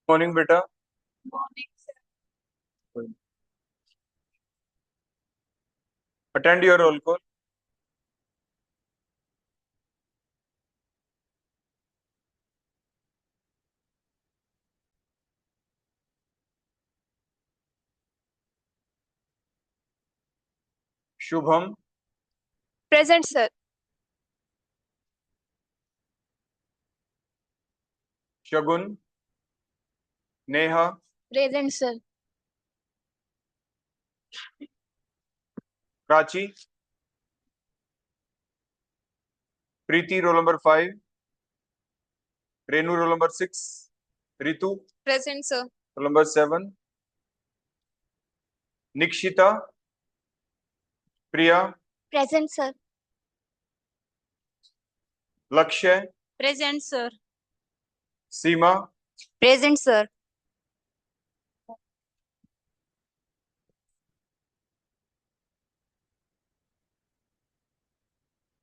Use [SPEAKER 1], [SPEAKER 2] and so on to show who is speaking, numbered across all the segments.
[SPEAKER 1] Morning बेटा। Attend your roll call. Shubham.
[SPEAKER 2] Present sir.
[SPEAKER 1] Shagun. Neha.
[SPEAKER 2] Present sir.
[SPEAKER 1] Prachi. Preeti roll number 5। Renu roll number 6। Ritu
[SPEAKER 2] present sir.
[SPEAKER 1] Roll number 7। Nikshita. Priya.
[SPEAKER 2] Present sir.
[SPEAKER 1] Lakshya.
[SPEAKER 2] Present sir.
[SPEAKER 1] Seema.
[SPEAKER 2] Present sir.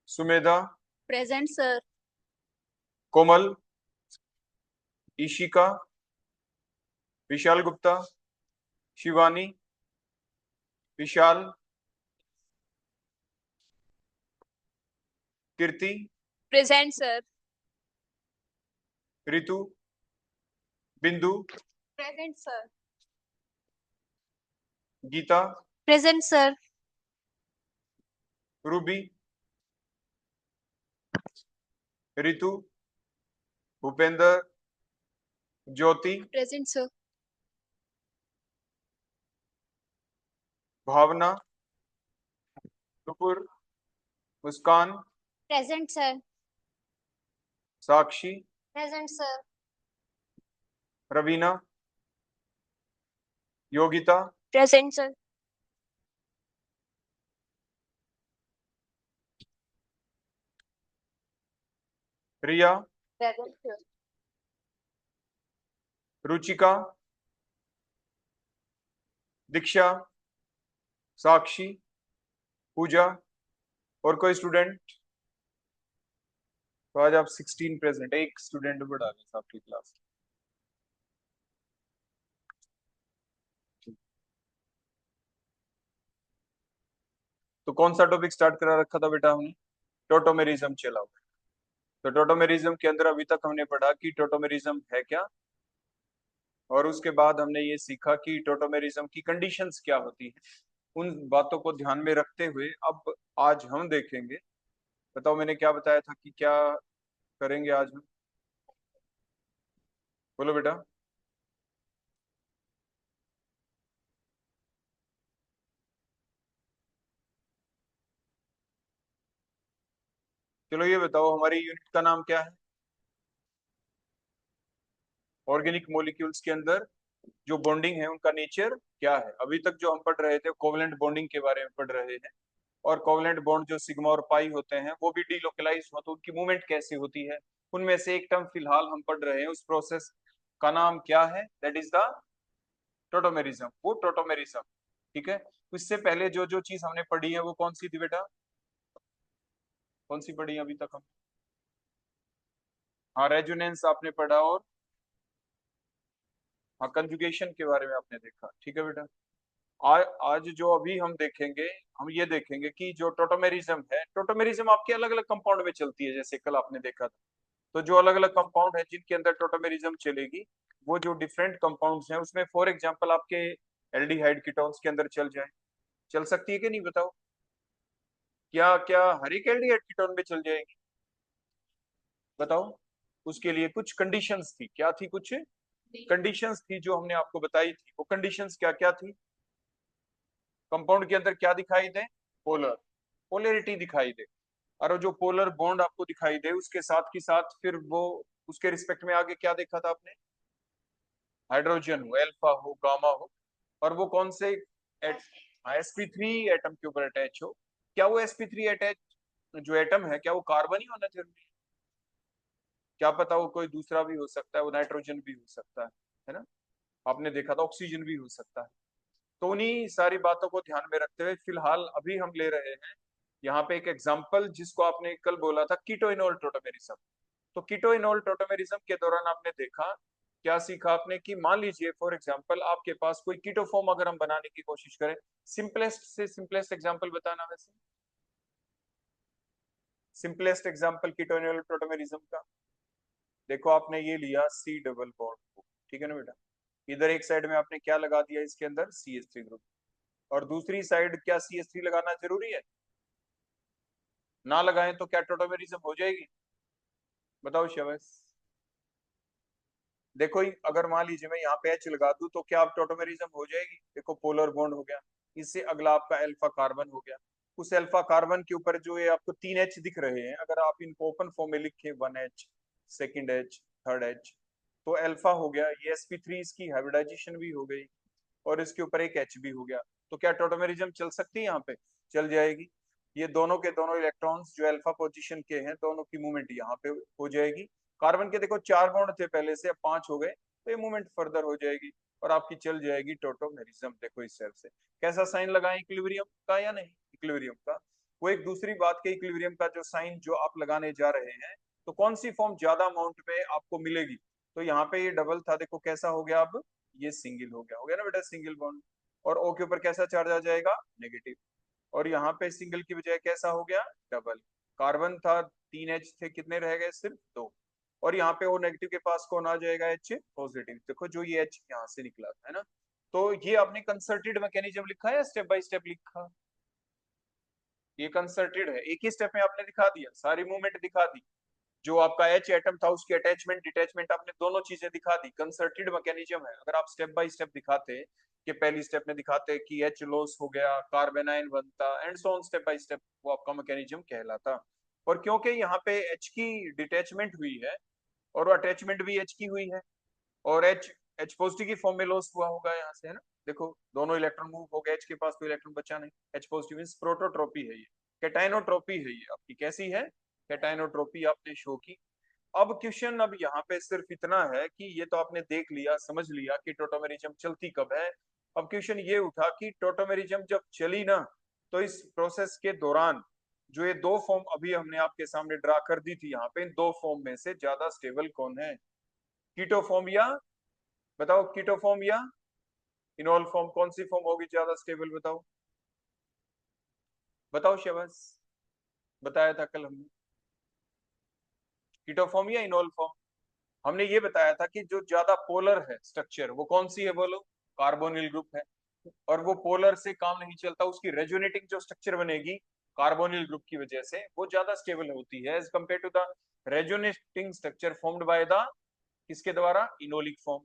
[SPEAKER 1] Sumedha.
[SPEAKER 2] Present sir.
[SPEAKER 1] Komal. Ishika. Vishal Gupta. Shivani. Vishal. Kirti.
[SPEAKER 2] Present sir.
[SPEAKER 1] Ritu. Bindu.
[SPEAKER 2] Present sir.
[SPEAKER 1] Geeta.
[SPEAKER 2] Present sir.
[SPEAKER 1] Ruby. Ritu. Bhupendra. Jyoti.
[SPEAKER 2] Present sir.
[SPEAKER 1] Bhavna. Nupur. Muskan.
[SPEAKER 2] Present sir.
[SPEAKER 1] Sakshi.
[SPEAKER 2] Present sir.
[SPEAKER 1] Raveena. Yogita.
[SPEAKER 2] Present sir.
[SPEAKER 1] Riya.
[SPEAKER 2] Present sir.
[SPEAKER 1] Ruchika. Diksha. Sakshi. Pooja. और कोई student? तो आज आप 16 present, एक student बढ़ा दें आपकी class. तो कौन सा टॉपिक स्टार्ट करा रखा था बेटा हमने? टोटोमेरिज्म चला हुआ। तो टोटोमेरिज्म के अंदर अभी तक हमने पढ़ा कि टोटोमेरिज्म है क्या, और उसके बाद हमने ये सीखा कि टोटोमेरिज्म की कंडीशंस क्या होती है। उन बातों को ध्यान में रखते हुए अब आज हम देखेंगे। बताओ मैंने क्या बताया था कि क्या करेंगे आज हम? बोलो बेटा। चलो ये बताओ हमारी यूनिट का नाम क्या है? ऑर्गेनिक मॉलिक्यूल्स के अंदर जो बॉन्डिंग है उनका नेचर क्या है? अभी तक जो हम पढ़ रहे थे कोवलेंट बॉन्डिंग के बारे में पढ़ रहे हैं। और कोवलेंट बॉन्ड जो सिग्मा और पाई होते हैं वो भी डीलोकलाइज हो तो उनकी मूवमेंट कैसे होती है। उनमें से एक टर्म फिलहाल हम पढ़ रहे हैं, उस प्रोसेस का नाम क्या है? That is the tautomerism. वो टोटोमेरिज्म, ठीक है। इससे पहले जो जो चीज हमने पढ़ी है वो कौन सी थी बेटा? कौन सी पढ़ी है अभी तक हम? हाँ, रेजोनेंस आपने पढ़ा, और हाँ कंजुगेशन के बारे में आपने देखा, ठीक है बेटा। आज जो अभी हम देखेंगे, हम ये देखेंगे कि जो टोटोमेरिज्म है, टोटोमेरिज्म आपके अलग अलग कंपाउंड में चलती है, जैसे कल आपने देखा था। तो जो अलग अलग कंपाउंड है जिनके अंदर टोटोमेरिज्म चलेगी, वो जो डिफरेंट कंपाउंड्स हैं उसमें फॉर एग्जांपल आपके एल्डिहाइड कीटोन्स के अंदर चल जाए, चल सकती है कि नहीं बताओ? क्या क्या हर एक एल्डिहाइड कीटोन में चल जाएगी? बताओ। उसके लिए कुछ कंडीशंस थी, क्या थी? कुछ कंडीशंस थी जो हमने आपको बताई थी। वो कंडीशंस क्या क्या थी? कंपाउंड के अंदर क्या दिखाई दे? पोलर, पोलरिटी दिखाई दे। और जो पोलर बॉन्ड आपको दिखाई दे उसके साथ की साथ फिर वो उसके रिस्पेक्ट में आगे क्या देखा था आपने? हाइड्रोजन हो, अल्फा हो, गामा हो, और वो कौन से sp3 एटम के ऊपर अटैच हो। क्या वो sp3 अटैच जो एटम है क्या वो कार्बन ही होना जरूरी है? क्या पता वो कोई दूसरा भी हो सकता है, वो नाइट्रोजन भी हो सकता है ना? आपने देखा था ऑक्सीजन भी हो सकता है। तो उन्हीं सारी बातों को ध्यान में रखते हुए फिलहाल अभी हम ले रहे हैं यहाँ पे एक एग्जाम्पल, जिसको आपने कल बोला था कीटोइनोल टोटोमेरिज्म। तो कीटोइनोल टोटोमेरिज्म के दौरान आपने देखा क्या सीखा आपने कि मान लीजिए फॉर एग्जांपल आपके पास कोई कीटोफॉर्म अगर हम बनाने की कोशिश करें, सिंपलेस्ट से सिंपलेस्ट एग्जांपल बताना वैसे, सिंपलेस्ट एग्जांपल कीटोनियल टोटोमेरिज्म का। देखो आपने ये लिया सी डबल बॉन्ड, ठीक है ना बेटा, इधर एक साइड में आपने क्या लगा दिया इसके अंदर CH3 ग्रुप, और दूसरी साइड क्या CH3 लगाना जरूरी है? ना लगाएं तो क्या टोटोमेरिज्म हो जाएगी? बताओ शवस। देखो अगर मान लीजिए मैं यहाँ पे H लगा दूं तो क्या आप टोटोमेरिज्म हो जाएगी? देखो पोलर बॉन्ड हो गया, इससे अगला आपका अल्फा कार्बन हो गया, उस अल्फा कार्बन के ऊपर जो ये आपको 3 H दिख रहे हैं, अगर आप इनको ओपन फॉर्म में लिखे 1H, second H, third H, तो अल्फा हो गया, ये sp3 इसकी हाइब्रिडाइजेशन भी हो गई, और इसके ऊपर एक H भी हो गया। तो क्या टोटोमेरिज्म चल सकती है? यहाँ पे चल जाएगी। ये दोनों के दोनों इलेक्ट्रॉन्स जो अल्फा पोजीशन के हैं, दोनों की मूवमेंट यहाँ पे हो जाएगी। कार्बन के देखो 4 बॉन्ड थे पहले से, अब 5 हो गए, तो ये मूवमेंट फर्दर हो जाएगी और आपकी चल जाएगी टोटोमेरिज्म। देखो इस सेल से कैसा साइन लगाएं, इक्विलिब्रियम का या नहीं इक्विलिब्रियम का। वो एक दूसरी बात के इक्विलिब्रियम का जो साइन जो आप लगाने जा रहे हैं, तो कौन सी फॉर्म ज्यादा अमाउंट में आपको मिलेगी? तो यहाँ पे ये डबल था, देखो कैसा हो गया, अब ये सिंगल हो गया ना बेटा, सिंगल बॉन्ड। और O के ऊपर कैसा चार्ज आ जाएगा? नेगेटिव। और यहाँ पे सिंगल की बजाय कैसा हो गया? डबल। कार्बन था 3H थे, कितने रह गए? सिर्फ 2। और यहाँ पे O नेगेटिव के पास कौन आ जाएगा? H positive. देखो जो ये H यहाँ से निकला है ना, तो ये आपने कंसर्टेड मैकेनिज्म लिखा है, स्टेप बाय स्टेप लिखा? ये कंसर्टेड है, एक ही स्टेप में आपने दिखा दिया, सारी मूवमेंट दिखा दी, जो आपका H एटम था उसकी अटैचमेंट डिटैचमेंट आपने दोनों चीजें दिखा दी। कंसर्टेड मैकेनिज्म है। अगर आप स्टेप बाय स्टेप दिखाते कि पहली स्टेप में दिखाते कि H लॉस हो गया, कार्बन आयन बनता, and so on step by step, वो आपका मैकेनिज्म कहलाता। और क्योंकि यहाँ पे H की डिटैचमेंट हुई है और अटैचमेंट भी H की हुई है, और H पॉजिटिव की फॉर्म में लॉस हुआ होगा यहाँ से, है ना। देखो दोनों इलेक्ट्रॉन मूव हो गए, H के पास कोई इलेक्ट्रॉन बचा नहीं। H पॉजिटिव मींस प्रोटोट्रोपी है ये, कैटाइनोट्रोपी है ये आपकी, कैसी है? कैटाइनोट्रोपी आपने शो की। अब क्वेश्चन अब यहाँ पे सिर्फ इतना है कि ये तो आपने देख लिया, समझ लिया कि टोटोमेरिज्म चलती कब है। अब क्वेश्चन ये उठा कि टोटोमेरिज्म जब चली ना, तो इस प्रोसेस के दौरान जो ये दो फॉर्म अभी हमने आपके सामने ड्रा कर दी थी यहाँ पे, इन दो फॉर्म में से ज्यादा स्टेबल कौन है? कीटो फॉर्म या, बताओ कीटो फॉर्म या इनोल फॉर्म, कौन सी फॉर्म होगी ज्यादा स्टेबल? बताओ बताओ शहबाज, बताया था कल हमने, कीटो फॉर्म या इनोल फॉर्म। हमने ये बताया था कि जो ज्यादा पोलर है स्ट्रक्चर, वो कौन सी है बोलो? कार्बोनिल ग्रुप है। और वो पोलर से काम नहीं चलता, उसकी रेजोनेटिंग जो स्ट्रक्चर बनेगी कार्बोनिल ग्रुप की वजह से, वो ज्यादा स्टेबल होती है as compare to the resonating structure formed by the, किसके द्वारा? Enolic form.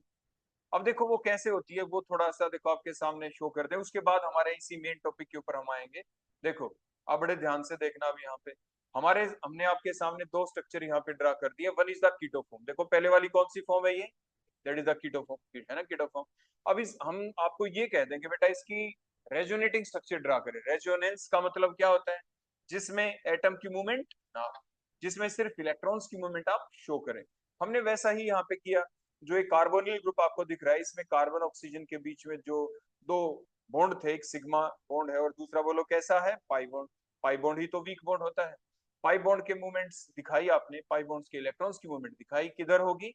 [SPEAKER 1] अब देखो वो कैसे होती है, वो थोड़ा सा देखो आपके सामने शो करते हैं, उसके बाद हमारे इसी मेन टॉपिक के ऊपर हम आएंगे। देखो आप बड़े ध्यान से देखना, अब यहाँ पे हमारे हमने आपके सामने दो स्ट्रक्चर यहाँ पे ड्रा कर दिए। One is the keto form, देखो पहले वाली कौन सी फॉर्म है? ये that is the keto form, है ना, कीटो फॉर्म। अब इस हम आपको ये कह दें कि बेटा इसकी रेजोनेटिंग स्ट्रक्चर ड्रा करें। रेजोनेंस का मतलब क्या होता है? जिसमें एटम की मूवमेंट ना हो, जिसमें सिर्फ इलेक्ट्रॉन्स की मूवमेंट आप शो करें। हमने वैसा ही यहाँ पे किया। जो एक कार्बोनिल ग्रुप आपको दिख रहा है, इसमें कार्बन ऑक्सीजन के बीच में जो दो बॉन्ड थे, एक सिग्मा बॉन्ड है और दूसरा बोलो कैसा है? Pi bond. पाई बॉन्ड ही तो वीक बॉन्ड होता है। पाई बॉन्ड के मूवमेंट्स दिखाई आपने, पाई बॉन्ड्स के इलेक्ट्रॉन्स की मूवमेंट दिखाई, किधर होगी?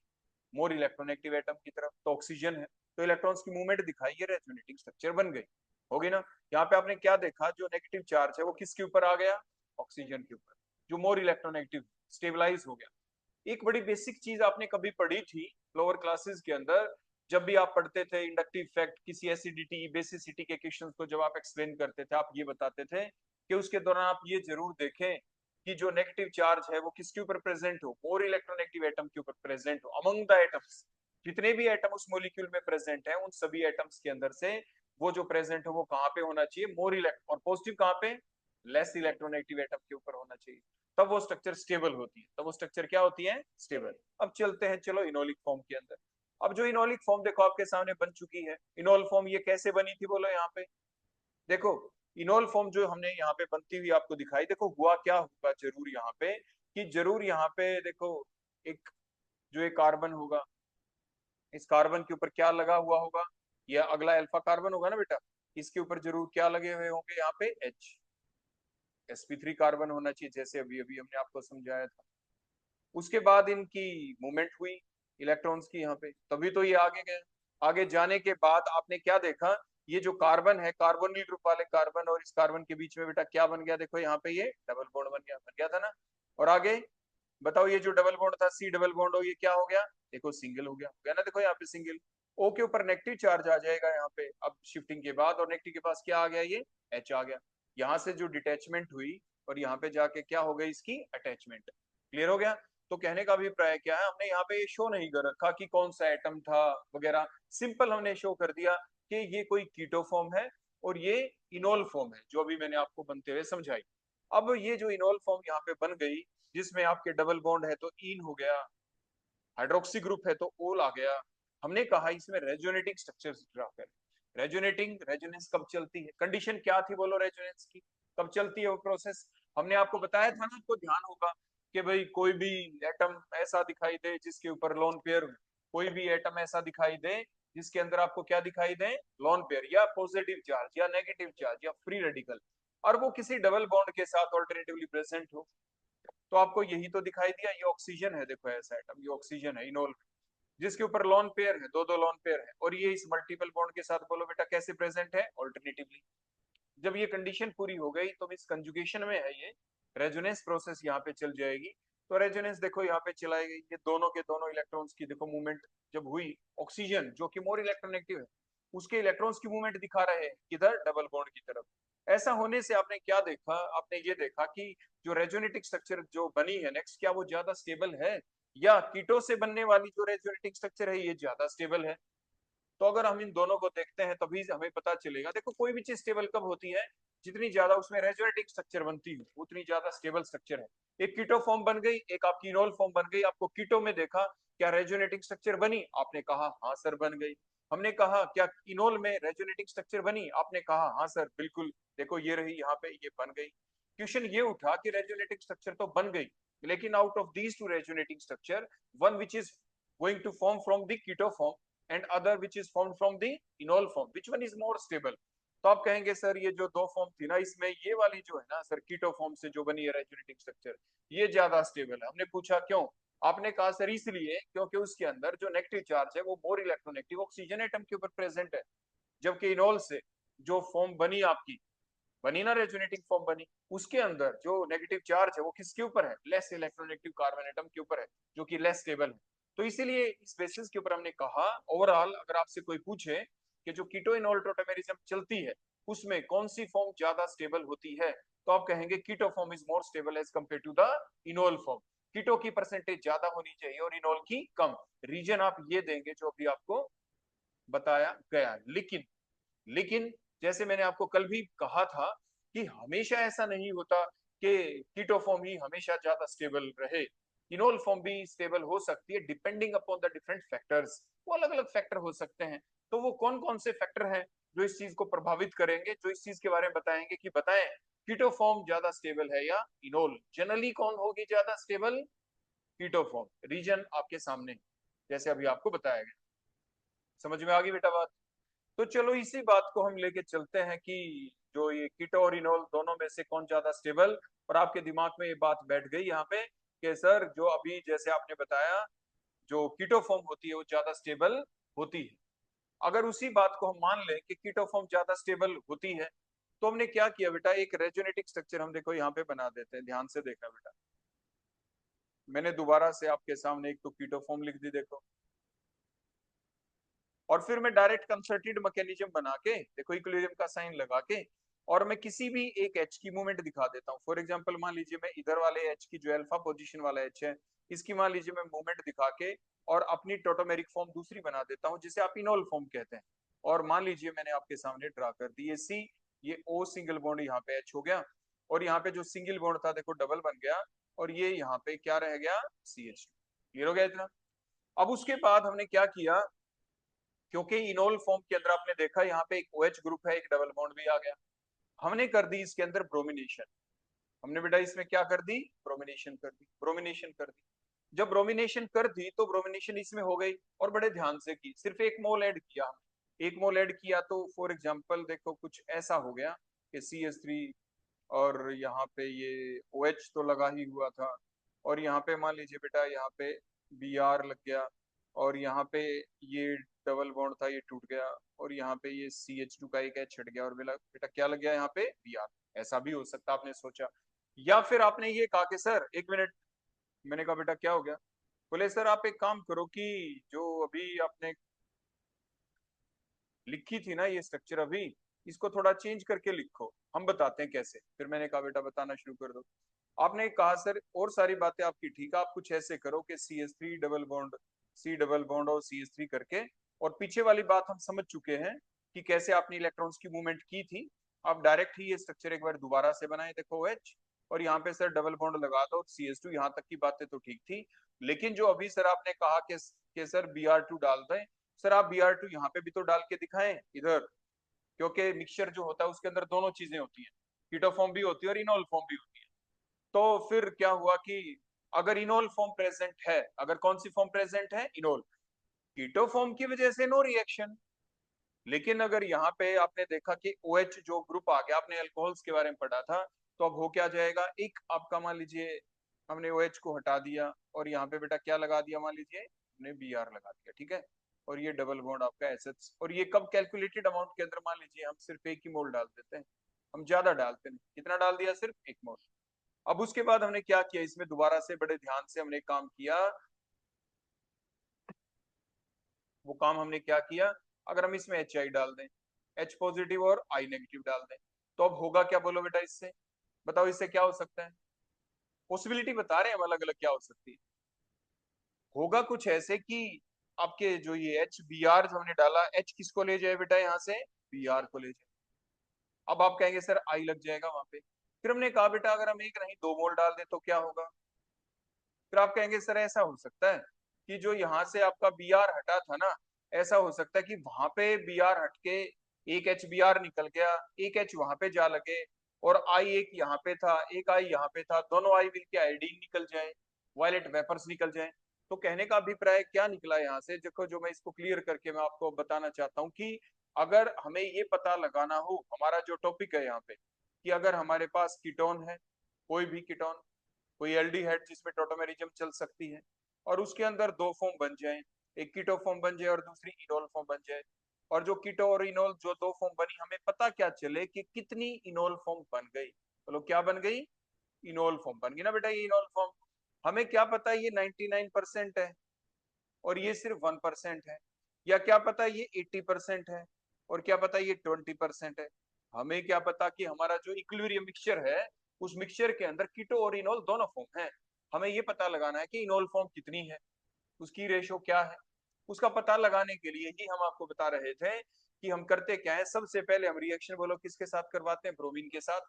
[SPEAKER 1] मोर इलेक्ट्रोनेगेटिव एटम की तरफ, तो ऑक्सीजन है, तो इलेक्ट्रॉन्स की मूवमेंट दिखाई, ये रेजोनेटिंग स्ट्रक्चर बन गई, होगी ना। यहाँ पे आपने क्या देखा, जो नेगेटिव चार्ज है वो किसके ऊपर आ गया? ऑक्सीजन के ऊपर, जो मोर इलेक्ट्रोनेगेटिव, स्टेबलाइज हो गया। एक बड़ी बेसिक चीज आपने कभी पढ़ी थी लोअर क्लासेस के अंदर, जब भी आप पढ़ते थे इंडक्टिव फैक्ट, किसी एसिडिटी बेसिसिटी के क्वेश्चंस को जब आप एक्सप्लेन करते थे, आप ये बताते थे कि उसके दौरान आप ये जरूर देखें कि जो नेगेटिव चार्ज है वो किसके ऊपर प्रेजेंट हो? मोर इलेक्ट्रोनेगेटिव एटम के ऊपर प्रेजेंट हो। अमंग द एटम्स, जितने भी एटम उस मॉलिक्यूल में प्रेजेंट है, उन सभी एटम्स के अंदर से वो जो प्रेजेंट हो वो कहाँ पे होना चाहिए? मोर इलेक्ट्रो, और पॉजिटिव कहाँ पे? लेस इलेक्ट्रोनेगेटिव एटम के ऊपर होना चाहिए। तब वो स्ट्रक्चर स्टेबल होती है, तब वो स्ट्रक्चर क्या होती है? स्टेबल। अब चलते हैं चलो इनोलिक फॉर्म के अंदर। अब जो इनोलिक फॉर्म देखो आपके सामने बन चुकी है, इनोल फॉर्म ये कैसे बनी थी बोलो? यहाँ पे देखो, इनोल फॉर्म जो हमने यहाँ पे बनती हुई आपको दिखाई, देखो हुआ क्या होगा जरूर यहाँ पे, कि जरूर यहाँ पे देखो एक जो एक कार्बन होगा, इस कार्बन के ऊपर क्या लगा हुआ होगा? यह अगला अल्फा कार्बन होगा ना बेटा, इसके ऊपर जरूर क्या लगे हुए होंगे? यहाँ पे H, sp3 कार्बन होना चाहिए, जैसे अभी अभी हमने आपको समझाया था। उसके बाद इनकी मूवमेंट हुई, इलेक्ट्रॉन्स की यहाँ पे, तभी तो ये आगे गए। आगे जाने के बाद आपने क्या देखा, ये जो कार्बन है, कार्बोनिल ग्रुप वाले कार्बन और इस कार्बन के बीच में बेटा क्या बन गया, देखो यहाँ पे ये डबल बॉन्ड बन गया था ना। और आगे बताओ, ये जो डबल बॉन्ड था सी डबल बॉन्ड हो, ये क्या हो गया, देखो सिंगल हो गया ना, देखो यहाँ पे सिंगल। ओ के ऊपर नेगेटिव चार्ज आ जाएगा यहाँ पे अब शिफ्टिंग के बाद, और नेगेटिव के पास क्या आ गया, ये एच आ गया। यहाँ से जो डिटैचमेंट हुई और यहाँ पे जाके क्या हो गई, इसकी अटैचमेंट। क्लियर हो गया। तो कहने का अभिप्राय क्या है, हमने यहाँ पे ये शो नहीं कर रखा कि कौन सा एटम था वगैरह, सिंपल हमने शो कर दिया कि ये कोई कीटो फॉर्म है और ये इनोल फॉर्म है, जो अभी मैंने आपको बनते हुए समझाई। अब ये जो इनोल फॉर्म यहाँ पे बन गई, जिसमें आपके डबल बॉन्ड है तो इन हो गया, हाइड्रोक्सी ग्रुप है तो ओल आ गया। हमने कहा इसमें रेजोनेटिंग स्ट्रक्चर ड्रा करें। रेजोनेटिंग, रेजोनेंस कब चलती है, कंडीशन क्या थी बोलो रेजोनेंस की, कब चलती है वो प्रोसेस। हमने आपको बताया था ना, आपको ध्यान होगा कि भाई कोई भी एटम ऐसा दिखाई दे जिसके ऊपर लोन पेयर, कोई भी एटम ऐसा दिखाई दे जिसके अंदर आपको क्या दिखाई दे, लोन पेयर या पॉजिटिव चार्ज या नेगेटिव चार्ज या फ्री रेडिकल, और वो किसी डबल बॉन्ड के साथ ऑल्टरनेटिवली प्रेजेंट हो, तो आपको यही तो दिखाई दिया। ये ऑक्सीजन है, देखो ऐसा एटम, ये ऑक्सीजन है इनोल, जिसके ऊपर लोन पेयर है, दो दो लोन पेयर है, और ये इस मल्टीपल बॉन्ड के साथ बोलो बेटा कैसे प्रेजेंट है, ऑल्टरनेटिवली। जब ये कंडीशन पूरी हो गई तो इस कंजुगेशन में है ये रेजोनेंस प्रोसेस यहाँ पे चल जाएगी। तो रेजोनेंस देखो यहाँ पे चलाई गई, ये दोनों के दोनों इलेक्ट्रॉन्स की देखो मूवमेंट जब हुई, ऑक्सीजन जो कि मोर इलेक्ट्रोनेगेटिव है, उसके इलेक्ट्रॉन्स की मूवमेंट दिखा रहे हैं किधर, डबल बॉन्ड की तरफ। ऐसा होने से आपने क्या देखा, आपने ये देखा कि जो रेजोनेटिक स्ट्रक्चर जो बनी है नेक्स्ट, क्या वो ज्यादा स्टेबल है, या कीटो से बनने वाली जो रेजोनेटिक स्ट्रक्चर है ये ज्यादा स्टेबल है। तो अगर हम इन दोनों को देखते हैं तभी हमें पता चलेगा। देखो कोई भी चीज स्टेबल कब होती है, जितनी ज्यादा उसमें रेजोनेटिक स्ट्रक्चर बनती है उतनी ज्यादा स्टेबल स्ट्रक्चर है। एक कीटो फॉर्म बन गई, एक आपकी इनोल फॉर्म बन गई, आपको कीटो में देखा क्या रेजोनेटिक स्ट्रक्चर बनी, आपने कहा हाँ सर बन गई। हमने कहा क्या इनोल में रेजोनेटिक स्ट्रक्चर बनी, आपने कहा हाँ सर बिल्कुल, देखो ये रही यहाँ पे, ये बन गई। क्वेश्चन ये उठा कि रेजोनेटिक स्ट्रक्चर तो बन गई, लेकिन out of these two resonating structure, one which is going to form from the keto form and other which is formed from the enol form, which one is more stable। तो आप कहेंगे sir ये जो दो form थी ना, इसमें ये वाली जो है ना सर कीटो फॉर्म से जो बनी है रेजोनेटिंग स्ट्रक्चर, ये ज्यादा स्टेबल है। हमने पूछा क्यों, आपने कहा सर इसलिए क्योंकि उसके अंदर जो नेगेटिव चार्ज है वो मोर इलेक्ट्रोनेगेटिव ऑक्सीजन एटम के ऊपर प्रेजेंट है, जबकि इनोल से जो फॉर्म बनी आपकी, बनी ना रेजोनेटिंग फॉर्म बनी, उसके अंदर जो नेगेटिव चार्ज है वो किसके ऊपर है, लेस इलेक्ट्रोनेगेटिव कार्बन एटम के ऊपर है, जो कि लेस स्टेबल है। तो इसीलिए इस बेसिस के ऊपर हमने कहा ओवरऑल अगर आपसे कोई पूछे कि जो कीटो इनोल टोटेमेरिज्म चलती है उसमें कौन सी फॉर्म ज्यादा स्टेबल होती है, तो आप कहेंगे keto form is more stable as compare to the enol form. Keto की परसेंटेज ज्यादा होनी चाहिए और इनोल की कम। रीजन आप ये देंगे जो अभी आपको बताया गया। लेकिन लेकिन जैसे मैंने आपको कल भी कहा था कि हमेशा ऐसा नहीं होता कि कीटो फॉर्म ही हमेशा ज्यादा स्टेबल रहे, इनोल फॉर्म भी स्टेबल हो सकती है depending upon the different factors. वो अलग अलग फैक्टर हो सकते हैं। तो वो कौन कौन से फैक्टर हैं जो इस चीज को प्रभावित करेंगे, जो इस चीज के बारे में बताएंगे कि बताएं कीटो फॉर्म ज्यादा स्टेबल है या इनोल। जनरली कौन होगी ज्यादा स्टेबल, कीटो फॉर्म। रीजन आपके सामने जैसे अभी आपको बताया गया। समझ में आ गई बेटा बात। तो चलो इसी बात को हम लेके चलते हैं कि जो ये कीटो और इनोल दोनों में से कौन ज्यादा स्टेबल। और आपके दिमाग में ये बात बैठ गई यहाँ पे कि सर जो अभी जैसे आपने बताया जो कीटो फॉर्म होती है वो ज्यादा स्टेबल होती है। अगर उसी बात को हम मान लें कि कीटो फॉर्म ज्यादा स्टेबल होती है, तो हमने क्या किया बेटा, एक रेजोनेटिक स्ट्रक्चर हम देखो यहाँ पे बना देते हैं। ध्यान से देखना बेटा, मैंने दोबारा से आपके सामने एक तो कीटो फॉर्म लिख दी देखो, और फिर मैं डायरेक्ट कंसर्टेड मैकेनिज्म बना के देखो इक्विलिब्रियम का साइन लगा के, और मैं किसी भी एक एच की मूवमेंट दिखा देता हूँ। फॉर एग्जांपल मान लीजिए मैं इधर वाले एच की जो अल्फा पोजीशन वाला एच है, इसकी मान लीजिए मैं मूवमेंट दिखा के और अपनी टोटोमेरिक फॉर्म दूसरी बना देता हूँ जिसे आप इनोल फॉर्म कहते हैं। और मान लीजिए मैंने आपके सामने ड्रा कर दी ये सी, ये ओ सिंगल बॉन्ड यहाँ पे एच हो गया, और यहाँ पे जो सिंगल बॉन्ड था देखो डबल बन गया, और ये यहाँ पे क्या रह गया, सी एच। क्लियर हो गया इतना। अब उसके बाद हमने क्या किया, क्योंकि इनोल फॉर्म के अंदर आपने देखा यहाँ पे एक OH ग्रुप है, एक डबल बॉन्ड भी आ गया, हमने कर दी इसके अंदर ब्रोमिनेशन। हमने बेटा इसमें क्या कर दी, ब्रोमिनेशन कर दी, ब्रोमिनेशन कर दी। जब ब्रोमिनेशन कर दी तो ब्रोमिनेशन इसमें हो गई, और बड़े ध्यान से की, सिर्फ एक मोल ऐड किया हमने, एक मोल ऐड किया तो फॉर एग्जाम्पल देखो कुछ ऐसा हो गया कि CH3, और यहाँ पे ये OH तो लगा ही हुआ था, और यहाँ पे मान लीजिए बेटा यहाँ पे Br लग गया, और यहाँ पे ये डबल बॉन्ड था, ये टूट गया, और यहाँ पे ये CH2 का एक H छट गया, और बेटा बेटा क्या लग गया यहाँ पे, Br। ऐसा भी हो सकता आपने सोचा। या फिर आपने ये कहा कि सर एक मिनट, मैंने कहा बेटा क्या हो गया, बोले सर आप एक काम करो कि जो अभी आपने लिखी थी ना ये स्ट्रक्चर, अभी इसको थोड़ा चेंज करके लिखो, हम बताते हैं कैसे। फिर मैंने कहा बेटा बताना शुरू कर दो। आपने कहा सर और सारी बातें आपकी ठीक है, आप कुछ ऐसे करो कि CH3 double bond, C double bond और CH3 करके, और पीछे वाली बात हम समझ चुके हैं कि कैसे आपने इलेक्ट्रॉन्स की मूवमेंट की थी। आप डायरेक्ट ही ये स्ट्रक्चर एक बार दोबारा से बनाए, देखो OH, और यहाँ पे सर डबल बॉन्ड लगा दो CH2, यहाँ तक की बातें तो ठीक थी। लेकिन जो अभी सर आपने कहा कि सर Br2 डाल दें, सर आप Br2 यहाँ पे भी तो डाल के दिखाएं इधर, क्योंकि मिक्सचर जो होता है उसके अंदर दोनों चीजें होती हैं, कीटो फॉर्म भी होती है और इनोल फॉर्म भी होती है। तो फिर क्या हुआ कि अगर इनोल फॉर्म प्रेजेंट है, अगर कौन सी फॉर्म प्रेजेंट है, इनोल, कीटो फॉर्म की वजह से नो रिएक्शन। लेकिन अगर यहाँ पे आपने देखा कि OH जो ग्रुप आ गया, आपने अल्कोहल्स के बारे में पढ़ा था, तो अब हो क्या जाएगा, एक आपका मान लीजिए हमने OH को हटा दिया, और यहाँ पे बेटा क्या लगा दिया, मान लीजिए हमने Br लगा दिया, ठीक है, और ये डबल बॉन्ड आपका SH, और ये कब कैलकुलेटेड अमाउंट के अंदर, मान लीजिए हम सिर्फ 1 ही मोल डाल देते हैं, हम ज्यादा डालते नहीं, कितना डाल दिया, सिर्फ 1 मोल। अब उसके बाद हमने क्या किया, इसमें दोबारा से बड़े ध्यान से हमने काम किया। वो काम हमने क्या किया, अगर हम इसमें HI डाल दें, H पॉजिटिव और I नेगेटिव डाल दें, तो अब होगा क्या, बोलो बेटा इससे, बताओ इससे क्या हो सकता है, पॉसिबिलिटी बता रहे हैं हम अलग अलग क्या हो सकती है। होगा कुछ ऐसे कि आपके जो ये HBr जो हमने डाला, H किसको ले जाए बेटा, यहाँ से Br को ले जाए। अब आप कहेंगे सर I लग जाएगा वहां पे, फिर हमने कहा बेटा अगर हम एक नहीं 2 मोल डाल दें तो क्या होगा। फिर आप कहेंगे सर ऐसा हो सकता है कि जो यहाँ से आपका Br हटा था ना, ऐसा हो सकता है कि वहां पे Br हट के एक HBr निकल गया, एक H वहां पे जा लगे, और I एक यहाँ पे था, एक I यहाँ पे था, दोनों I मिलके आयोडीन निकल जाए, वायलेट वेपर्स निकल जाए। तो कहने का अभिप्राय क्या निकला यहाँ से, देखो जो मैं इसको क्लियर करके मैं आपको बताना चाहता हूँ कि अगर हमें ये पता लगाना हो, हमारा जो टॉपिक है यहाँ पे, कि अगर हमारे पास कीटोन है, कोई भी कीटोन, कोई एल्डिहाइड जिसमें टोटोमेरिज्म चल सकती है, और उसके अंदर 2 फॉर्म बन जाए, एक कीटो फॉर्म बन जाए और दूसरी इनोल फॉर्म बन जाए, और जो कीटो और इनोल जो 2 फॉर्म बनी, हमें पता क्या चले कि कितनी इनोल फॉर्म बन गई, बोलो क्या बन गई, इनोल फॉर्म बन गई ना बेटा, ये इनोल फॉर्म। हमें क्या पता ये 99% है और ये सिर्फ 1% है, या क्या पता ये 80% है और क्या पता ये 20% है। हमें क्या पता कि हमारा जो इक्विलिब्रियम मिक्सचर है, उस मिक्सचर के अंदर कीटो और इनोल दोनों फॉर्म है। हमें ये पता लगाना है कि इनोल फॉर्म कितनी है, उसकी रेशो क्या है। उसका पता लगाने के लिए ही हम आपको बता रहे थे कि हम करते क्या है, सबसे पहले हम रिएक्शन बोलो किसके साथ करवाते हैं, ब्रोमीन के साथ,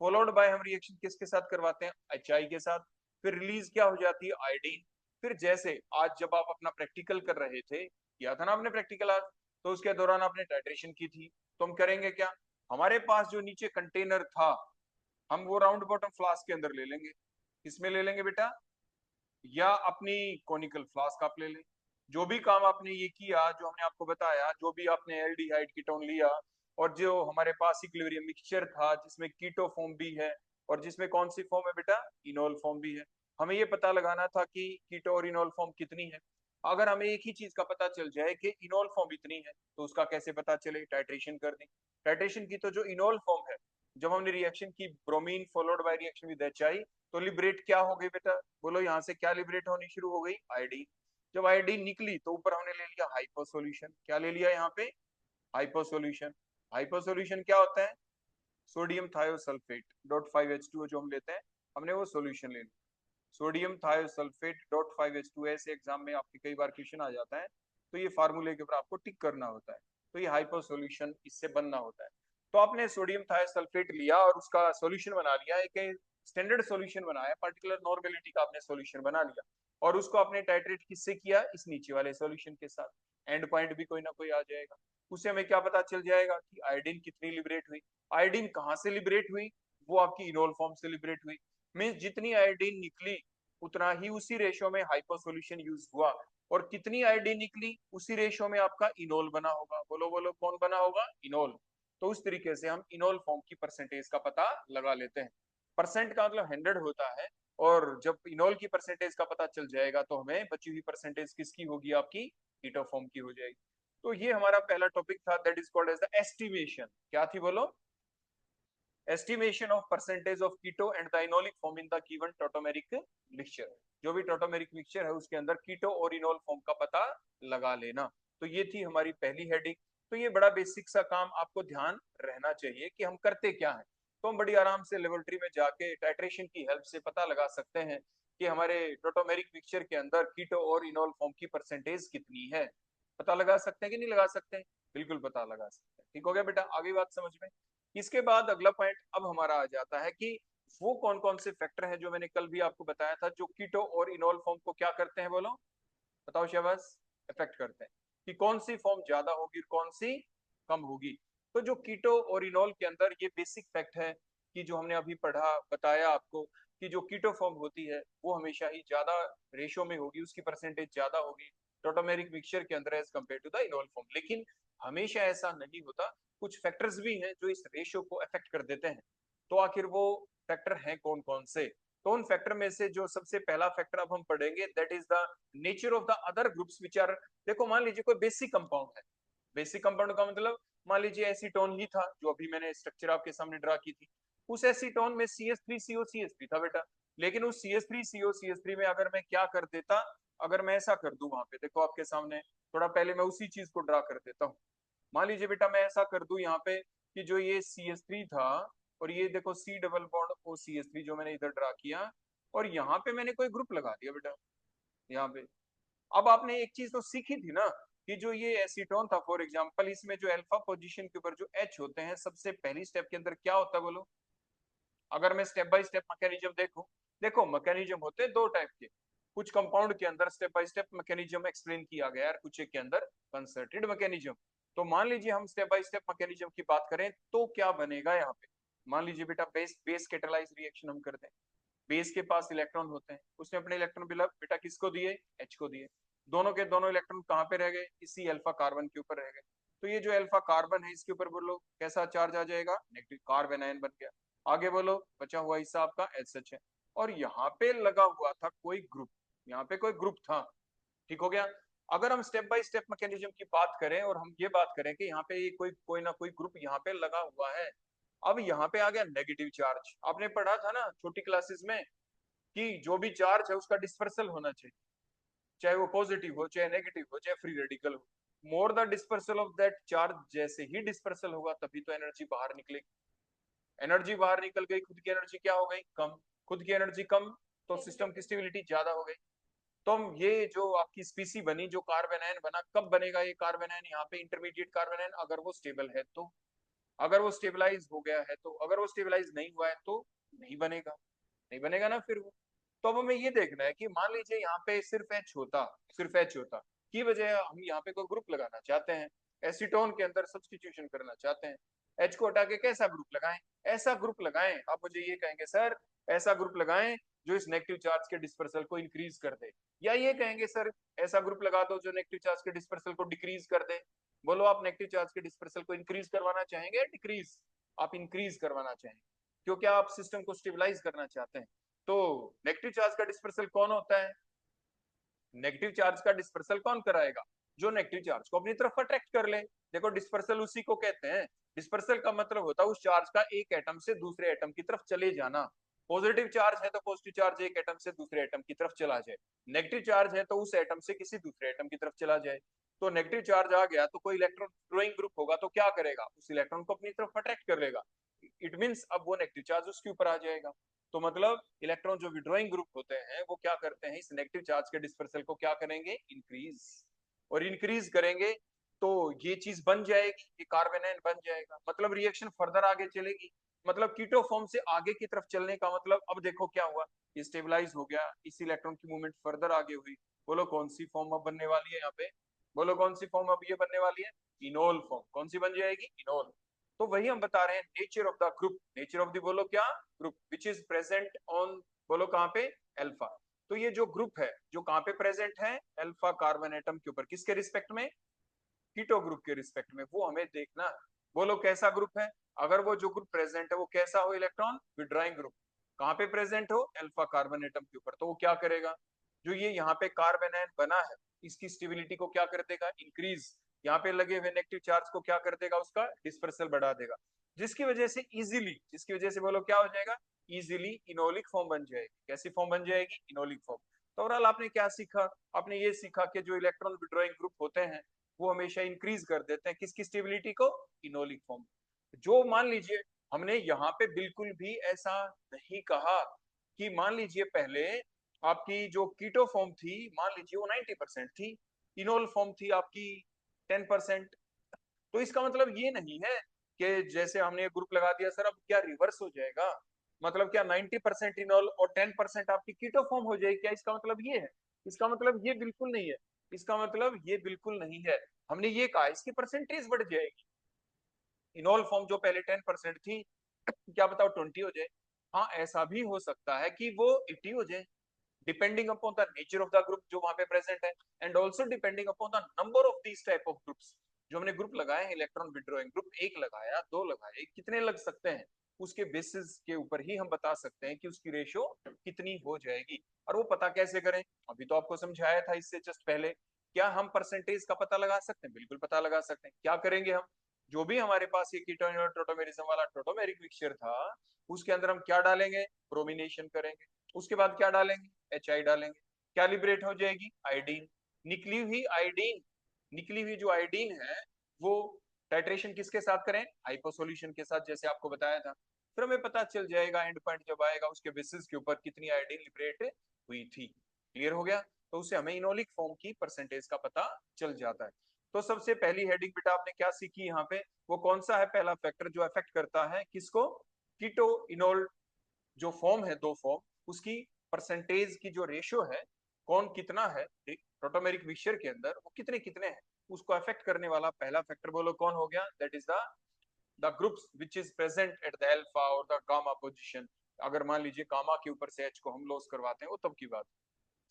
[SPEAKER 1] फॉलोड बाय हम रिएक्शन किसके साथ करवाते हैं, HI के साथ। फिर रिलीज क्या हो जाती है, आयोडीन। फिर जैसे आज जब आप अपना प्रैक्टिकल कर रहे थे, किया था ना आपने प्रैक्टिकल आज, तो उसके दौरान आपने टाइट्रेशन की थी, तो हम करेंगे क्या, हमारे पास जो नीचे कंटेनर था, हम वो राउंड बॉटम फ्लास्क के अंदर ले लेंगे। किसमें ले लेंगे बेटा, या अपनी कॉनिकल फ्लास्क आप ले लें। जो भी काम आपने ये किया, जो हमने आपको बताया, जो भी आपने एल्डिहाइड कीटोन लिया, और जो हमारे पास इक्विलिब्रियम मिक्सचर था जिसमें कीटो फॉर्म भी है और जिसमें कौन सी फॉर्म है बेटा, इनोल फॉर्म भी है, हमें ये पता लगाना था कि कीटो और इनोल फॉर्म कितनी है। अगर हमें एक ही चीज का पता चल जाए कि इनोल फॉर्म इतनी है, तो उसका कैसे पता चले, टाइट्रेशन कर दी। टाइट्रेशन की तो जो इनोल फॉर्म है, जब हमने रिएक्शन की bromine followed by reaction with HI, तो लिबरेट क्या हो गई बेटा, बोलो यहाँ से क्या लिबरेट होनी शुरू हो गई, आयोडीन। जब आयोडीन निकली तो ऊपर हमने ले लिया हाइपो सॉल्यूशन, क्या ले लिया यहाँ पे, हाइपो सॉल्यूशन। हाइपो सॉल्यूशन क्या होता है, सोडियम थायोसल्फेट डॉट 5H2O जो हम लेते हैं, हमने वो सॉल्यूशन ले लिया। सोडियम थायोसल्फेट डॉट 5H2 ऐसे एग्जाम में आपके कई बार क्वेश्चन आ जाता है, तो ये फार्मूले के ऊपर आपको टिक करना होता है, तो ये हाइपो सॉल्यूशन इससे बनना होता है। तो आपने सोडियम थायोसल्फेट लिया और उसका सॉल्यूशन बना लिया, एक स्टैंडर्ड सॉल्यूशन बनाया, पर्टिकुलर नॉर्मेलिटी का आपने सॉल्यूशन बना लिया, और उसको आपने टाइट्रेट किससे किया, इस नीचे वाले सॉल्यूशन के साथ। एंड पॉइंट भी कोई ना कोई आ जाएगा, उससे हमें क्या पता चल जाएगा कि आयोडीन कितनी लिबरेट हुई। आयोडीन कहाँ से लिबरेट हुई, वो आपकी इनोल फॉर्म से लिबरेट हुई। मीन्स जितनी आयोडीन निकली उतना ही उसी रेशो में हाइपो सॉल्यूशन यूज हुआ, और कितनी आयोडीन निकली उसी रेशो में आपका इनोल बना होगा। बोलो बोलो कौन बना होगा, इनोल। तो उस तरीके से हम इनोल फॉर्म की परसेंटेज का पता लगा लेते हैं। परसेंट का मतलब 100 होता है, और जब इनोल की परसेंटेज का पता चल जाएगा तो हमें बची हुई परसेंटेज किसकी होगी, आपकी कीटो फॉर्म की हो जाएगी। तो ये हमारा पहला टॉपिक था, that is called as the estimation. क्या थी बोलो? Estimation of percentage of keto and the enolic form in the given tautomeric mixture. जो भी टोटोमेरिक मिक्सचर है उसके अंदर कीटो और इनोल फॉर्म का पता लगा लेना। तो ये थी हमारी पहली हेडिंग। तो ये बड़ा बेसिक सा काम आपको ध्यान रहना चाहिए कि हम करते क्या है। तो हम बड़ी आराम से लेबोरेटरी में जाके टाइट्रेशन की हेल्प से पता लगा सकते हैं कि हमारे टोटोमेरिक मिक्सचर के अंदर कीटो और इनोल फॉर्म की परसेंटेज कितनी है। पता लगा सकते हैं कि नहीं लगा सकते हैं? बिल्कुल पता लगा सकते हैं। ठीक हो गया बेटा, आगे बात समझ में। इसके बाद अगला पॉइंट अब हमारा आ जाता है कि वो कौन कौन से फैक्टर हैं जो मैंने कल भी आपको बताया था, जो कीटो और इनोल फॉर्म को क्या करते हैं, बोलो बताओ शाबाश, इफेक्ट करते हैं कि कौन सी फॉर्म ज्यादा होगी कौन सी कम होगी। तो जो कीटो और इनोल के अंदर ये बेसिक फैक्ट है कि जो हमने अभी पढ़ा बताया आपको कि जो कीटो फॉर्म होती है वो हमेशा ही ज्यादा रेशो में होगी, उसकी परसेंटेज ज्यादा होगी टोटोमेरिक मिक्सचर के अंदर as compare to the enol form. लेकिन हमेशा ऐसा नहीं होता, कुछ फैक्टर्स भी हैं जो इस रेशो को अफेक्ट कर देते हैं। तो आखिर वो फैक्टर हैं कौन कौन से? तो उन फैक्टर में से जो सबसे पहला फैक्टर अब हम पढ़ेंगे that is the nature of the other groups which are. देखो मान लीजिए कोई बेसिक कंपाउंड है, बेसिक कंपाउंड का मतलब मान लीजिए एसीटोन ही था, जो अभी मैंने स्ट्रक्चर आपके सामने ड्रा की थी। उस एसीटोन में CH3CO था बेटा। लेकिन उस CH3CO में अगर मैं क्या कर देता, अगर मैं ऐसा कर दूं, वहां पे देखो आपके सामने, थोड़ा पहले मैं उसी चीज को ड्रा कर देता हूँ। मान लीजिए बेटा मैं ऐसा कर दूं यहाँ पे कि जो ये CH3 था और ये देखो C डबल बॉन्ड OCH3 जो मैंने इधर ड्रा किया, और यहाँ पे मैंने कोई ग्रुप लगा दिया बेटा यहाँ पे। अब आपने एक चीज तो सीखी थी ना कि जो ये एसीटोन था फॉर एग्जांपल, इसमें जो अल्फा पोजीशन के ऊपर जो H होते हैं, सबसे पहली स्टेप के अंदर क्या होता है बोलो? अगर मैं स्टेप बाय स्टेप मैकेनिज्म देखूं, देखो मैकेनिज्म होते हैं दो टाइप के। कुछ कंपाउंड के अंदर step by step mechanism explain किया गया है, कुछ के अंदर कंसर्टेड मैकेनिज्म। तो मान लीजिए हम स्टेप बाय स्टेप मैकेनिज्म की बात करें तो क्या बनेगा यहाँ पे? मान लीजिए बेटा बेस बेस कैटालाइज रिएक्शन हम करते हैं। बेस के पास इलेक्ट्रॉन होते हैं, उसने अपने इलेक्ट्रॉन बेटा किसको दिए? H को दिए। दोनों के दोनों इलेक्ट्रॉन कहाँ पे रह गए? इसी अल्फा कार्बन के ऊपर रह गए। तो ये जो अल्फा कार्बन है इसके ऊपर बोलो कैसा चार्ज आ जाएगा? नेगेटिव, कार्बन आयन बन गया। आगे बोलो बचा हुआ हिस्सा आपका SH है। और यहाँ पे लगा हुआ था कोई ग्रुप, यहाँ पे कोई ग्रुप था। ठीक हो गया। अगर हम स्टेप बाय स्टेप मैकेनिज्म की बात करें और हम ये बात करें कि यहाँ पे ये कोई कोई ना कोई ग्रुप यहाँ पे लगा हुआ है, अब यहाँ पे आ गया नेगेटिव चार्ज। आपने पढ़ा था ना छोटी क्लासेस में कि जो भी चार्ज है उसका डिस्पर्सल होना चाहिए, चाहे वो पॉजिटिव हो चाहे नेगेटिव हो चाहे फ्री रेडिकल हो। More the dispersal of that charge, जैसे ही डिस्पर्सल होगा तभी तो एनर्जी बाहर निकलेगी। एनर्जी बाहर निकल गई, खुद की एनर्जी क्या हो गई? कम। खुद की एनर्जी कम तो सिस्टम की स्टेबिलिटी ज्यादा हो गई। तो हम ये जो आपकी स्पीसी बनी, जो कार्बन आयन बना, कब बनेगा ये कार्बन आयन? यहाँ पे इंटरमीडिएट कार्बन आयन, अगर वो स्टेबल है तो। अगर वो स्टेबलाइज हो गया है तो, अगर वो स्टेबलाइज नहीं हुआ है तो नहीं बनेगा, नहीं बनेगा ना फिर वो। तो अब हमें ये देखना है कि मान लीजिए यहाँ पे सिर्फ H होता, सिर्फ H होता की बजाय हम यहाँ पे कोई ग्रुप लगाना चाहते हैं, एसीटोन के अंदर सब्स्टिट्यूशन करना चाहते हैं। H को हटा के कैसा ग्रुप लगाएं? ऐसा ग्रुप लगाएं, आप मुझे ये कहेंगे सर ऐसा ग्रुप लगाएं जो इस नेगेटिव चार्ज के डिस्पर्सल को इंक्रीज कर दे, या ये कहेंगे सर ऐसा ग्रुप लगा दो जो नेगेटिव चार्ज के डिस्पर्सल को डिक्रीज कर दे। बोलो आप नेगेटिव चार्ज के डिस्पर्सल को इंक्रीज करवाना चाहेंगे डिक्रीज? आप इंक्रीज करवाना चाहेंगे क्योंकि आप सिस्टम को स्टेबलाइज करना चाहते हैं। तो नेगेटिव चार्ज का डिस्पर्सल कौन होता है? नेगेटिव चार्ज का डिस्पर्सल कौन कराएगा? जो नेगेटिव चार्ज को अपनी तरफ अट्रैक्ट कर ले। देखो डिस्पर्सल उसी को कहते हैं। डिस्पर्सल का मतलब होता है उस चार्ज का एक एटम से दूसरे एटम की तरफ चले जाना। पॉजिटिव चार्ज है तो पॉजिटिव चार्ज एक एटम से दूसरे एटम की तरफ चला जाए, नेगेटिव चार्ज है तो उस एटम से किसी दूसरे एटम की तरफ चला जाए। तो नेगेटिव चार्ज आ गया तो कोई इलेक्ट्रॉन ड्रॉइंग ग्रुप होगा तो क्या करेगा? उस इलेक्ट्रॉन को अपनी तरफ अट्रैक्ट कर लेगा। इट मींस अब वो नेगेटिव चार्ज उसके ऊपर आ जाएगा। तो मतलब इलेक्ट्रॉन जो विड्रॉइंग ग्रुप होते हैं वो क्या करते हैं? इस नेगेटिव चार्ज के डिस्पर्सल को क्या करेंगे? इंक्रीज। और इंक्रीज करेंगे तो ये चीज बन जाएगी, ये कार्बन आयन बन जाएगा, मतलब रिएक्शन फर्दर आगे चलेगी। मतलब कीटो फॉर्म से आगे की तरफ चलने का मतलब, अब देखो क्या हुआ, ये स्टेबलाइज हो गया, इस इलेक्ट्रॉन की मूवमेंट फर्दर आगे हुई। बोलो कौन सी फॉर्म अब बनने वाली है यहाँ पे? बोलो कौन सी फॉर्म अब ये बनने वाली है? Enol form. कौन सी बन जाएगी? इनोल। तो वही हम बता रहे हैं nature of the group, nature of the बोलो क्या? Group which is present on, बोलो कहाँ पे? अल्फा। तो ये जो ग्रुप है जो कहाँ पे प्रेजेंट है? अल्फा कार्बन एटम के ऊपर, किसके रिस्पेक्ट में? कीटो ग्रुप के रिस्पेक्ट में, वो हमें देखना। बोलो कैसा ग्रुप है? अगर वो जो ग्रुप प्रेजेंट है वो कैसा हो? Electron withdrawing group. कहाँ पे प्रेजेंट हो, अल्फा कार्बन एटम के ऊपर, तो वो क्या करेगा, जो ये यहाँ पे कार्बन आयन बना है इसकी स्टेबिलिटी को क्या कर देगा, इंक्रीज, यहाँ पे लगे हुए नेगेटिव चार्ज को क्या कर देगा, उसका डिस्पर्सल बढ़ा देगा, जिसकी वजह से इजीली, जिसकी वजह से बोलो क्या हो जाएगा, इजीली इनोलिक फॉर्म बन जाएगी। कैसी फॉर्म बन जाएगी, इनोलिक फॉर्म। तो ओवरऑल आपने क्या सीखा, आपने ये सीखा कि जो इलेक्ट्रॉन विड्रॉइंग ग्रुप होते हैं वो हमेशा इंक्रीज कर देते हैं किसकी स्टेबिलिटी को, इनोलिक फॉर्म। जो मान लीजिए हमने यहाँ पे बिल्कुल भी ऐसा नहीं कहा कि मान लीजिए पहले आपकी जो कीटो फॉर्म थी मान लीजिए वो 90% थी, इनोल फॉर्म थी आपकी 10%। तो इसका मतलब ये नहीं है कि जैसे हमने ये ग्रुप लगा दिया सर अब क्या रिवर्स हो जाएगा, मतलब क्या 90% इनोल और 10% आपकी कीटो फॉर्म हो जाएगी, क्या इसका मतलब ये है, इसका मतलब ये बिल्कुल नहीं है, इसका मतलब ये बिल्कुल नहीं है। हमने ये कहा इसकी परसेंटेज बढ़ जाएगी, इनोल फॉर्म जो पहले 10% थी क्या बताओ 20 हो जाए। हाँ ऐसा भी हो सकता है कि वो 80 हो जाए, depending upon the nature of the group जो वहां पे प्रेजेंट है, and also depending upon the number of these type of groups. जो हमने ग्रुप लगाए हैं इलेक्ट्रॉन विड्रॉइंग ग्रुप, एक लगाया, दो लगाए, कितने लग सकते हैं, उसके बेसिस के ऊपर ही हम बता सकते हैं कि उसकी रेशो कितनी हो जाएगी। और वो पता कैसे करें, अभी तो आपको समझाया था इससे जस्ट पहले। क्या हम परसेंटेज का पता लगा सकते हैं, बिल्कुल पता लगा सकते हैं। क्या करेंगे हम, जो भी हमारे पास ये कीटोन और टोटोमेरिज्म वाला टोटोमेरिक मिक्सचर था उसके अंदर हम क्या डालेंगे, ब्रोमिनेशन करेंगे, उसके बाद क्या डालेंगे, HI डालेंगे, क्या लिबरेट हो जाएगी, आयोडीन। निकली हुई आयोडीन, निकली हुई जो आयोडीन है वो टाइट्रेशन किसके साथ करें, हाइपो सॉल्यूशन के साथ, जैसे आपको बताया था। फिर हमें पता चल जाएगा एंड पॉइंट जब आएगा उसके बेसिस के ऊपर कितनी आयोडीन लिबरेट हुई थी। क्लियर हो गया, तो उससे हमें इनोलिक फॉर्म की परसेंटेज का पता चल जाता है। तो सबसे पहली हेडिंग बेटा आपने क्या सीखी यहाँ पे, वो कौन सा है पहला फैक्टर जो अफेक्ट करता है किसको, कीटो इनोल जो फॉर्म है, दो फॉर्म, उसकी परसेंटेज की जो रेशियो है, कौन कितना है प्रोटोमेरिक मिक्सचर के अंदर, वो कितने कितने हैं, उसको अफेक्ट करने वाला पहला फैक्टर बोलो कौन हो गया, that is the groups which is present at the alpha और द गामा पोजीशन। अगर मान लीजिए गामा के ऊपर से H को हम लॉस करवाते हैं वो तब की बात।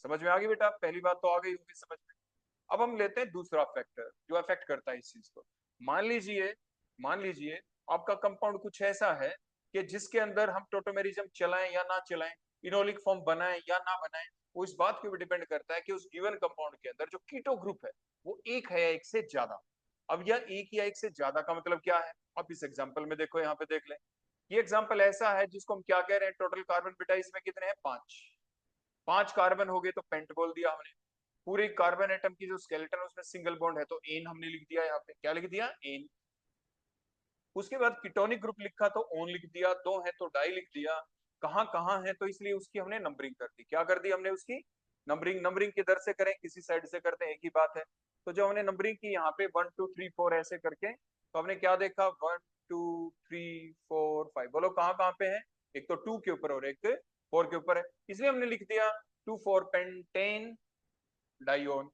[SPEAKER 1] समझ में आ गई बेटा, पहली बात तो आ गई होगी समझ में। अब हम लेते हैं दूसरा फैक्टर जो अफेक्ट करता है इस चीज को। मान लीजिए आपका कंपाउंड कुछ ऐसा है कि जिसके अंदर हम टोटोमेरिज्म चलाएं या ना चलाएं, इनोलिक फॉर्म बनाएं या ना बनाएं, वो इस बात के ऊपर डिपेंड करता है कि उस गिवन कंपाउंड के अंदर जो कीटो ग्रुप है वो एक है या एक से ज्यादा। अब यह एक या एक से ज्यादा का मतलब क्या है, आप इस एग्जाम्पल में देखो, यहाँ पे देख लें। ये एग्जाम्पल ऐसा है जिसको हम क्या कह रहे हैं, टोटल कार्बन बेटा इसमें कितने हैं, 5। 5 कार्बन हो गए तो पेंट बोल दिया हमने। पूरे कार्बन एटम की जो स्केलेटन उसमें सिंगल बॉन्ड है तो एन हमने लिख दिया, यहाँ पे क्या लिख दिया, एन। उसके बाद कीटोनिक ग्रुप लिखा तो ओन लिख दिया, दो है तो डाई लिख दिया। कहाँ कहाँ है तो इसलिए उसकी हमने नंबरिंग कर दी, क्या कर दी हमने उसकी नंबरिंग। नंबरिंग किधर से करें, किसी साइड से करते हैं, एक ही बात है। तो जब हमने नंबरिंग की यहाँ पे 1 2 3 4 ऐसे करके, तो हमने क्या देखा, 1 2 3 4 5, बोलो कहाँ कहाँ पे है, एक तो 2 के ऊपर और एक 4 के ऊपर है, इसलिए हमने लिख दिया 2 4 पेंटेन डाइओन।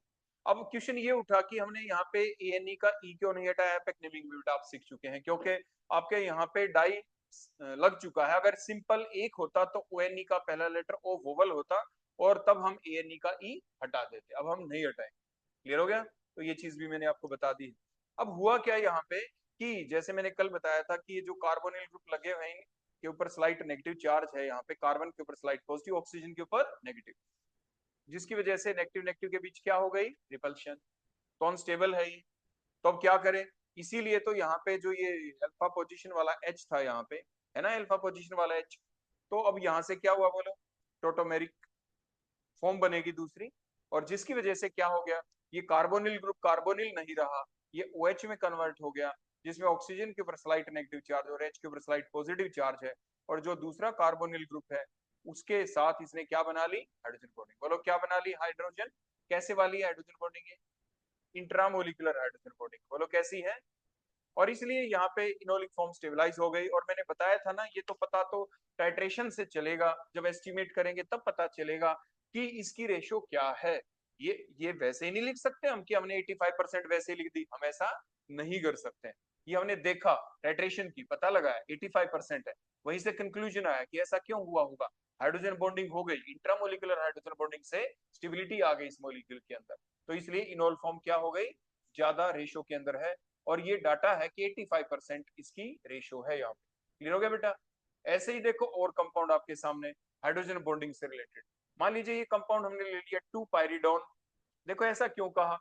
[SPEAKER 1] अब क्वेश्चन ये उठा कि हमने यहाँ पे ANE का ई क्यों नहीं हटाया, नेमिंग भी आप सीख चुके हैं, क्योंकि आपके यहाँ पे डाई लग चुका है। अगर सिंपल एक होता तो ONE का पहला लेटर ओ वोवल होता और तब हम ANE का ई हटा देते, अब हम नहीं हटाएंगे। क्लियर हो गया, तो ये चीज भी मैंने आपको बता दी। अब हुआ क्या यहाँ पे कि जैसे मैंने कल बताया था कि ये जो कार्बोनिल ग्रुप लगे हुए हैं के ऊपर स्लाइट नेगेटिव चार्ज है, यहाँ पे कार्बन के ऊपर स्लाइट पॉजिटिव, ऑक्सीजन के ऊपर नेगेटिव, जिसकी वजह से नेगेटिव नेगेटिव के बीच क्या हो गई, रिपल्शन। तो अनस्टेबल है ये, तो अब क्या करें, इसीलिए तो यहाँ पे जो ये अल्फा पोजीशन वाला H था यहाँ पे, है ना अल्फा पोजीशन वाला H, तो अब यहाँ से क्या हुआ बोलो, टोटोमेरिक फॉर्म बनेगी दूसरी, और जिसकी वजह से क्या हो गया, ये कार्बोनिल ग्रुप कार्बोनिल नहीं रहा, ये OH में कन्वर्ट हो गया, जिसमें ऑक्सीजन के ऊपर स्लाइट नेगेटिव चार्ज और H के ऊपर स्लाइट पॉजिटिव चार्ज है। और जो दूसरा कार्बोनिल ग्रुप है उसके साथ इसने क्या बना ली, हाइड्रोजन बॉन्डिंग। बोलो क्या बना ली, हाइड्रोजन। कैसे वाली hydrogen bonding, intramolecular hydrogen bonding, बोलो कैसी है। और इसलिए यहाँ पे इनोलिक फॉर्म स्टेबलाइज हो गई। और मैंने बताया था ना, ये तो पता तो टाइट्रेशन से चलेगा, जब एस्टिमेट करेंगे तब पता चलेगा कि इसकी रेशो क्या है। ये वैसे ही नहीं लिख सकते हम कि हमने 85% वैसे लिख दी, हम ऐसा नहीं कर सकते। ये हमने देखा, टाइट्रेशन की पता लगाया 85% है, वहीं से कंक्लूजन आया कि ऐसा क्यों हुआ होगा, हाइड्रोजन बॉन्डिंग हो गई, इंट्रामोलिकुलर हाइड्रोजन बॉन्डिंग से स्टेबिलिटी आ गई इस मॉलिक्यूल के अंदर, तो इसलिए इनोल फॉर्म क्या हो गई, ज्यादा रेशो के अंदर है। और ये डाटा है कि 85% इसकी रेशो है यहाँ पे। क्लियर हो गया बेटा। ऐसे ही देखो और कंपाउंड आपके सामने हाइड्रोजन बॉन्डिंग से रिलेटेड। मान लीजिए ये कंपाउंड हमने ले लिया 2 पायरिडोन। देखो ऐसा क्यों कहा,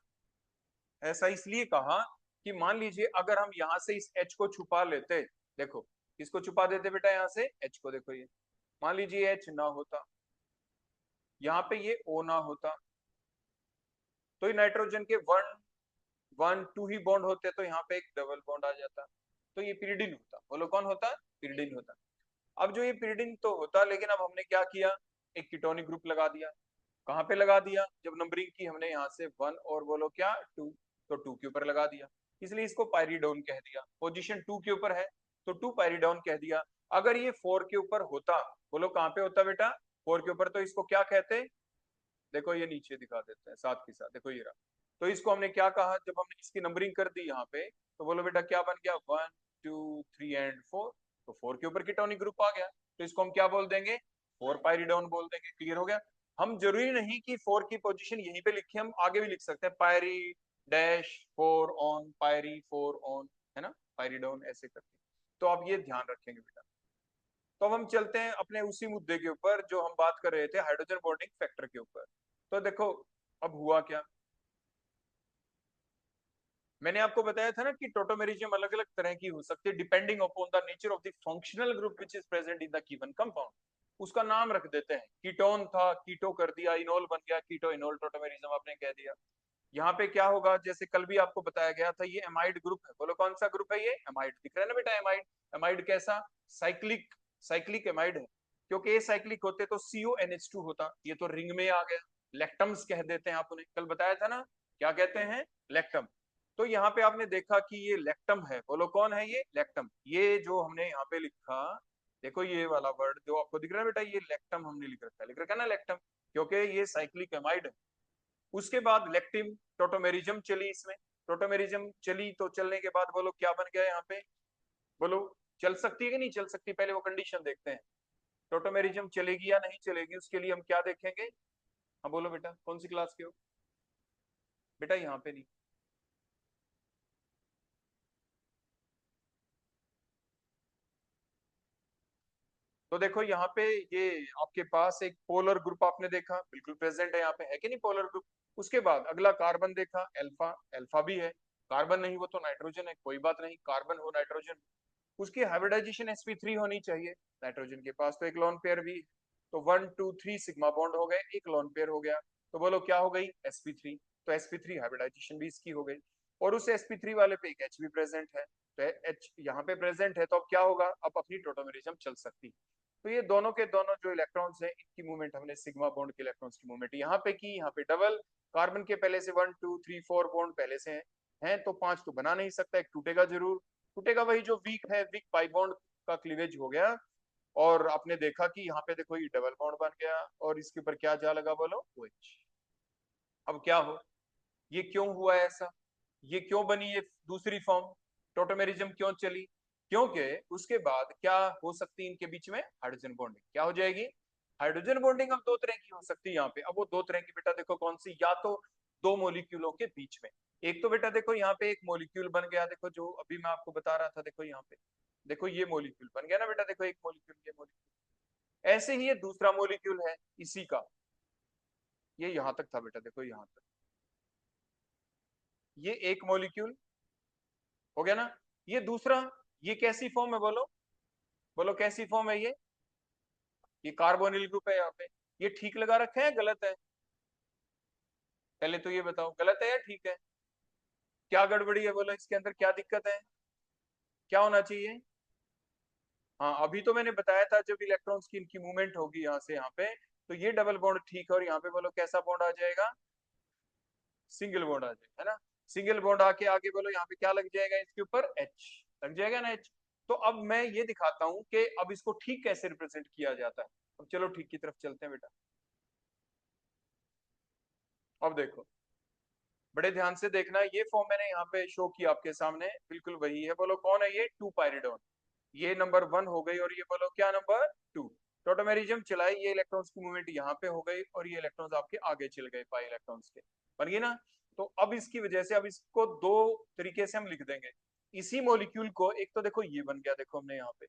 [SPEAKER 1] ऐसा इसलिए कहा कि मान लीजिए अगर हम यहाँ से इस H को छुपा लेते, देखो इसको छुपा देते बेटा यहाँ से H को, देखो ये मान लीजिए H ना होता, यहाँ पे ये O ना होता, तो ये नाइट्रोजन के 1 1 2 ही बॉन्ड होते, तो यहाँ पे एक डबल बॉन्ड आ जाता, तो ये पिरिडिन होता। बोलो कौन होता, पिरिडिन होता। अब जो ये पिरिडिन तो होता, लेकिन अब हमने क्या किया, एक कीटोनिक ग्रुप लगा दिया। कहाँ पे लगा दिया, जब नंबरिंग की हमने यहाँ से 1 और बोलो क्या 2, तो 2 के ऊपर लगा दिया, इसलिए इसको पायरिडोन कह दिया। पोजीशन 2 के ऊपर है तो 2 पायरिडोन कह दिया। अगर ये 4 के ऊपर होता, बोलो कहाँ पे होता बेटा, 4 के ऊपर, तो इसको क्या कहते, देखो ये नीचे दिखा देते हैं साथ के साथ, देखो ये रहा। तो इसको हमने क्या कहा, जब हमने इसकी नंबरिंग कर दी यहाँ पे, तो बोलो बेटा क्या बन गया, 1 2 3 एंड 4, तो 4 के ऊपर कीटोनिक ग्रुप आ गया, तो इसको हम क्या बोल देंगे, 4 पायरिडोन बोल देंगे। क्लियर हो गया। हम जरूरी नहीं कि 4 की पोजीशन यहीं पे लिखे, हम आगे भी लिख सकते हैं, पायरी डैश 4 ऑन, पायरी 4 ऑन, है ना, पायरिडोन ऐसे करके। तो आप ये ध्यान रखेंगे बेटा। तो अब हम चलते हैं अपने उसी मुद्दे के ऊपर जो हम बात कर रहे थे, हाइड्रोजन बॉन्डिंग फैक्टर के ऊपर। तो देखो अब हुआ क्या, मैंने आपको बताया था ना कि टोटोमेरिज्म अलग अलग तरह की हो सकती है depending upon the nature of the functional group which is present in the given compound. उसका नाम रख देते हैं, कीटोन था कीटो कर दिया, इनोल बन गया कीटो इनोल, टोटोमेरिज्म आपने कह दिया। यहाँ पे क्या होगा, जैसे कल भी आपको बताया गया था, ये एमाइड ग्रुप है। बोलो कौन सा ग्रुप है ये, एमाइड। दिख रहा है ना बेटा एमाइड, एमाइड कैसा, साइक्लिक, साइक्लिक एमाइड है। क्योंकि ये साइक्लिक होते तो CONH2 होता, ये तो रिंग में आ गया, लेक्टम्स कह देते हैं, आप उन्हें कल बताया था ना, क्या कहते हैं, लेक्टम। तो यहाँ पे आपने देखा कि ये लेक्टम है, बोलो कौन है ये, लेक्टम। ये जो हमने यहाँ पे लिखा, देखो ये वाला वर्ड जो आपको दिख रहा है बेटा, ये लेक्टम हमने लिख रखा है, लिख रखा है ना लेक्टम, क्योंकि ये साइक्लिक एमाइड है। उसके बाद लेक्टिम, टोटोमेरिज्म चली इसमें, टोटोमेरिज्म चली तो चलने के बाद बोलो क्या बन गया यहाँ पे, बोलो चल सकती है कि नहीं चल सकती, पहले वो कंडीशन देखते हैं। टोटोमेरिज्म चलेगी या नहीं चलेगी, उसके लिए हम क्या देखेंगे। हाँ बोलो बेटा कौन सी क्लास के हो, बेटा यहाँ पे नहीं, तो देखो यहाँ पे ये आपके पास एक पोलर ग्रुप आपने देखा, बिल्कुल प्रेजेंट है यहाँ पे, है कि नहीं पोलर ग्रुप। उसके बाद अगला कार्बन देखा, अल्फा, अल्फा भी है, कार्बन नहीं वो तो नाइट्रोजन है, कोई बात नहीं, कार्बन हो नाइट्रोजन। उसकी हाइब्रिडाइजेशन sp3 होनी चाहिए, नाइट्रोजन के पास तो एक लोन पेयर भी, तो 1 2 3 सिग्मा बॉन्ड हो गए, एक लोन पेयर हो गया, तो बोलो क्या हो गई, sp3। तो sp3 हाइब्रिडाइजेशन भी इसकी हो गई, और उस sp3 वाले पे एक H भी प्रेजेंट है, तो H यहाँ पे प्रेजेंट है, तो अब क्या होगा, अब अपनी टोटोमेरिज्म चल सकती है। तो ये दोनों के दोनों जो इलेक्ट्रॉन्स हैं, इनकी मूवमेंट हमने सिग्मा बॉन्ड के इलेक्ट्रॉन्स की मूवमेंट यहाँ पे की, यहाँ पे डबल। कार्बन के पहले से 1 2 3 4 बॉन्ड पहले से हैं तो 5 तो बना नहीं सकता, एक टूटेगा जरूर, टूटेगा वही जो वीक है, वीक पाई बॉन्ड का क्लीवेज हो गया। और आपने देखा कि यहाँ पे देखो ये डबल बॉन्ड बन गया, और इसके ऊपर क्या जा लगा, बोलो OH। अब क्या हो, ये क्यों हुआ ऐसा, ये क्यों बनी ये दूसरी फॉर्म, टोटोमेरिज्म क्यों चली, क्योंकि उसके बाद क्या हो सकती है इनके बीच में, हाइड्रोजन बॉन्डिंग क्या हो जाएगी, हाइड्रोजन बॉन्डिंग अब दो तरह की हो सकती है यहाँ पे। अब वो दो तरह की बेटा देखो कौन सी, या तो दो मोलिक्यूलों के बीच में, एक तो बेटा देखो यहाँ पे एक मोलिक्यूल बन गया, देखो जो अभी मैं आपको बता रहा था, देखो यहाँ पे, देखो ये मोलिक्यूल बन गया ना बेटा, देखो एक मोलिक्यूल, ये मोलिक्यूल, ऐसे ही ये दूसरा मोलिक्यूल है इसी का, ये यहां तक था बेटा, देखो यहां तक, ये एक मोलिक्यूल हो गया ना, ये दूसरा, ये कैसी फॉर्म है, बोलो, बोलो कैसी फॉर्म है ये कार्बोनिल ग्रुप है यहाँ पे। ये ठीक लगा रखा है गलत है, पहले तो ये बताओ गलत है या ठीक है, क्या गड़बड़ी है, बोलो इसके अंदर क्या दिक्कत है, क्या होना चाहिए। हाँ अभी तो मैंने बताया था जब इलेक्ट्रॉन्स की इनकी मूवमेंट होगी यहाँ से यहाँ पे, तो ये डबल बॉन्ड ठीक है, और यहाँ पे बोलो कैसा बॉन्ड आ जाएगा, सिंगल बॉन्ड आ जाएगा, है ना। सिंगल बॉन्ड आके आगे बोलो यहाँ पे क्या लग जाएगा, इसके ऊपर H लग जाएगा ना, H। तो अब मैं ये दिखाता हूँ कि अब इसको ठीक कैसे रिप्रेजेंट किया जाता है। अब चलो ठीक की तरफ चलते हैं बेटा। अब देखो बड़े ध्यान से देखना, ये फॉर्म मैंने यहाँ पे शो किया आपके सामने, बिल्कुल वही है, बोलो कौन है ये, 2 पायरिडोन, ये नंबर 1 हो गई, और ये बोलो क्या नंबर 2। टोटोमेरिज्म चलाई, ये इलेक्ट्रॉन्स की मूवमेंट यहाँ पे हो गई, और ये इलेक्ट्रॉन्स आपके आगे चल गए पाई इलेक्ट्रॉन्स के, बन गई ना। तो अब इसकी वजह से अब इसको दो तरीके से हम लिख देंगे, इसी मॉलिक्यूल को, एक तो देखो ये बन गया, देखो हमने यहाँ पे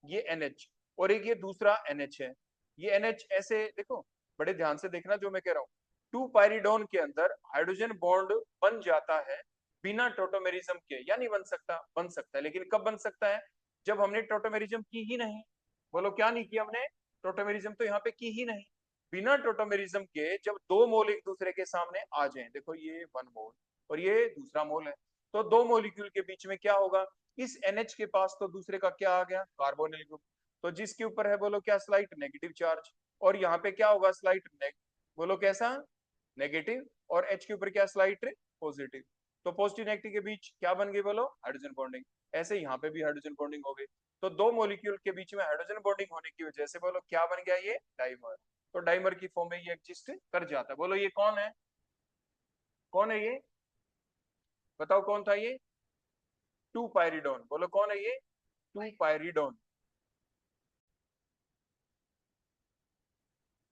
[SPEAKER 1] ये NH, और एक ये दूसरा NH है। ये NH ऐसे देखो, बड़े ध्यान से देखना जो मैं कह रहा हूँ। 2 पाइरिडोन के अंदर हाइड्रोजन बॉन्ड बन जाता है बिना टोटोमेरिज्म के, या नहीं बन सकता? बन सकता है, लेकिन कब बन सकता है? जब हमने टोटोमेरिज्म की ही नहीं। बोलो क्या नहीं किया हमने? टोटोमेरिज्म तो यहाँ पे की ही नहीं। बिना टोटोमेरिज्म के जब दो मोल एक दूसरे के सामने आ जाएं, देखो ये 1 मोल और ये दूसरा मोल है, तो दो मोलिक्यूल के बीच में क्या होगा? इस NH के पास तो दूसरे का क्या आ गया? Carbonyl group. तो जिसके ऊपर है बोलो क्या? Slight negative charge. और यहाँ पे क्या होगा? स्लाइट बोलो कैसा? नेगेटिव। और H के ऊपर क्या? Slight positive. तो पॉजिटिव नेगेटिव के बीच क्या बन गई बोलो? Hydrogen bonding. ऐसे यहाँ पे भी हाइड्रोजन बॉन्डिंग हो गई। तो दो मॉलिक्यूल के बीच में हाइड्रोजन बॉन्डिंग होने की वजह से बोलो क्या बन गया? ये डाइमर। तो डाइमर की फॉर्म में ये एग्जिस्ट कर जाता है। बोलो ये कौन है? कौन है ये? बताओ कौन था ये? 2 पाइरिडोन। बोलो कौन है ये? 2 पाइरिडोन।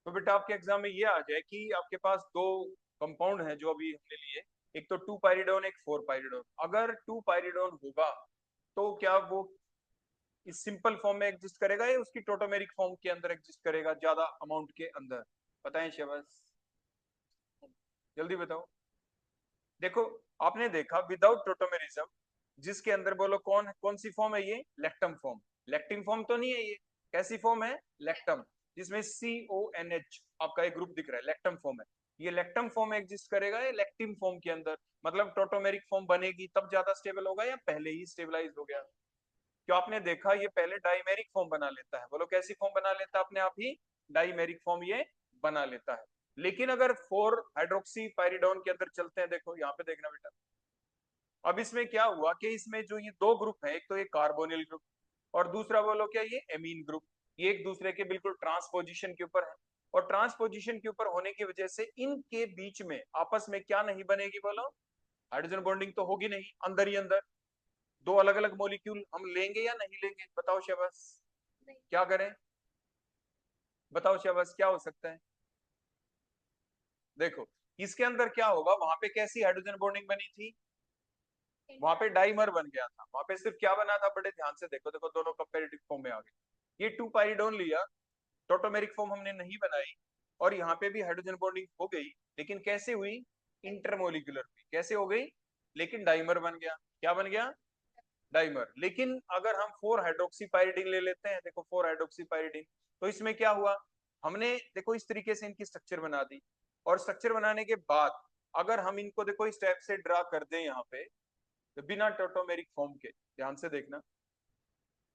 [SPEAKER 1] तो बेटा आपके एग्जाम में ये आ जाए कि आपके पास दो कंपाउंड हैं जो अभी हमने लिए, एक तो 2 पाइरिडोन, एक 4 पाइरिडोन। अगर 2 पाइरिडोन होगा तो क्या वो इस सिंपल फॉर्म में एग्जिस्ट करेगा या उसकी टोटोमेरिक फॉर्म के अंदर एग्जिस्ट करेगा, ज्यादा अमाउंट के अंदर? बताएं शहबाज, जल्दी बताओ। देखो आपने देखा विदाउट टोटोमेरिज्म, जिसके अंदर बोलो कौन कौन सी फॉर्म है? ये लेक्टम फॉर्म। लेक्टिन फॉर्म तो नहीं है ये। कैसी फॉर्म है? लेक्टम, जिसमें CONH आपका एक ग्रुप दिख रहा है, लेक्टम फॉर्म है। ये लेक्टम फॉर्म में एग्जिस्ट करेगा या लेक्टिन फॉर्म के अंदर? मतलब टोटोमेरिक फॉर्म बनेगी तब ज्यादा स्टेबल होगा या पहले ही स्टेबलाइज हो गया? क्यों आपने देखा ये पहले डाइमेरिक फॉर्म बना लेता है। बोलो कैसी फॉर्म बना लेता है? अपने आप ही डाइमेरिक फॉर्म ये बना लेता है। लेकिन अगर 4 हाइड्रोक्सी पाइरिडोन के अंदर चलते हैं, देखो यहाँ पे देखना बेटा। अब इसमें क्या हुआ कि इसमें जो ये दो ग्रुप है, एक तो ये कार्बोनिल ग्रुप और दूसरा बोलो क्या? ये एमीन ग्रुप। ये एक दूसरे के बिल्कुल ट्रांसपोजिशन के ऊपर है, और ट्रांसपोजिशन के ऊपर होने की वजह से इनके बीच में आपस में क्या नहीं बनेगी बोलो? हाइड्रोजन बॉन्डिंग तो होगी नहीं। अंदर ही अंदर दो अलग अलग मॉलिक्यूल हम लेंगे या नहीं लेंगे? बताओ शहबाज, क्या करें? बताओ शहबाज क्या हो सकता है? देखो इसके अंदर क्या होगा, वहां पे कैसी हाइड्रोजन बॉन्डिंग बनी थी? वहां पे डाइमर बन गया था। वहां पे सिर्फ क्या बना था? बड़े ध्यान से देखो, देखो दोनों कंपेरेटिव फॉर्म में आ गए। ये 2 पाइरिडोन लिया, टोटोमेरिक फॉर्म हमने नहीं बनाई, और यहाँ पे भी हाइड्रोजन बॉन्डिंग हो गई, लेकिन कैसे हुई? इंटरमोलिकुलर हुई। कैसे हो गई? लेकिन डाइमर बन गया। क्या बन गया? डाइमर। लेकिन अगर हम 4 हाइड्रोक्सी पाइरिडीन ले लेते हैं, देखो 4 हाइड्रोक्सी पाइरिडीन, तो इसमें क्या हुआ? हमने देखो इस तरीके से इनकी स्ट्रक्चर बना दी, और स्ट्रक्चर बनाने के बाद अगर हम इनको देखो इस टाइप से ड्रा कर दें यहाँ पे, तो बिना टोटोमेरिक फॉर्म के, ध्यान से देखना,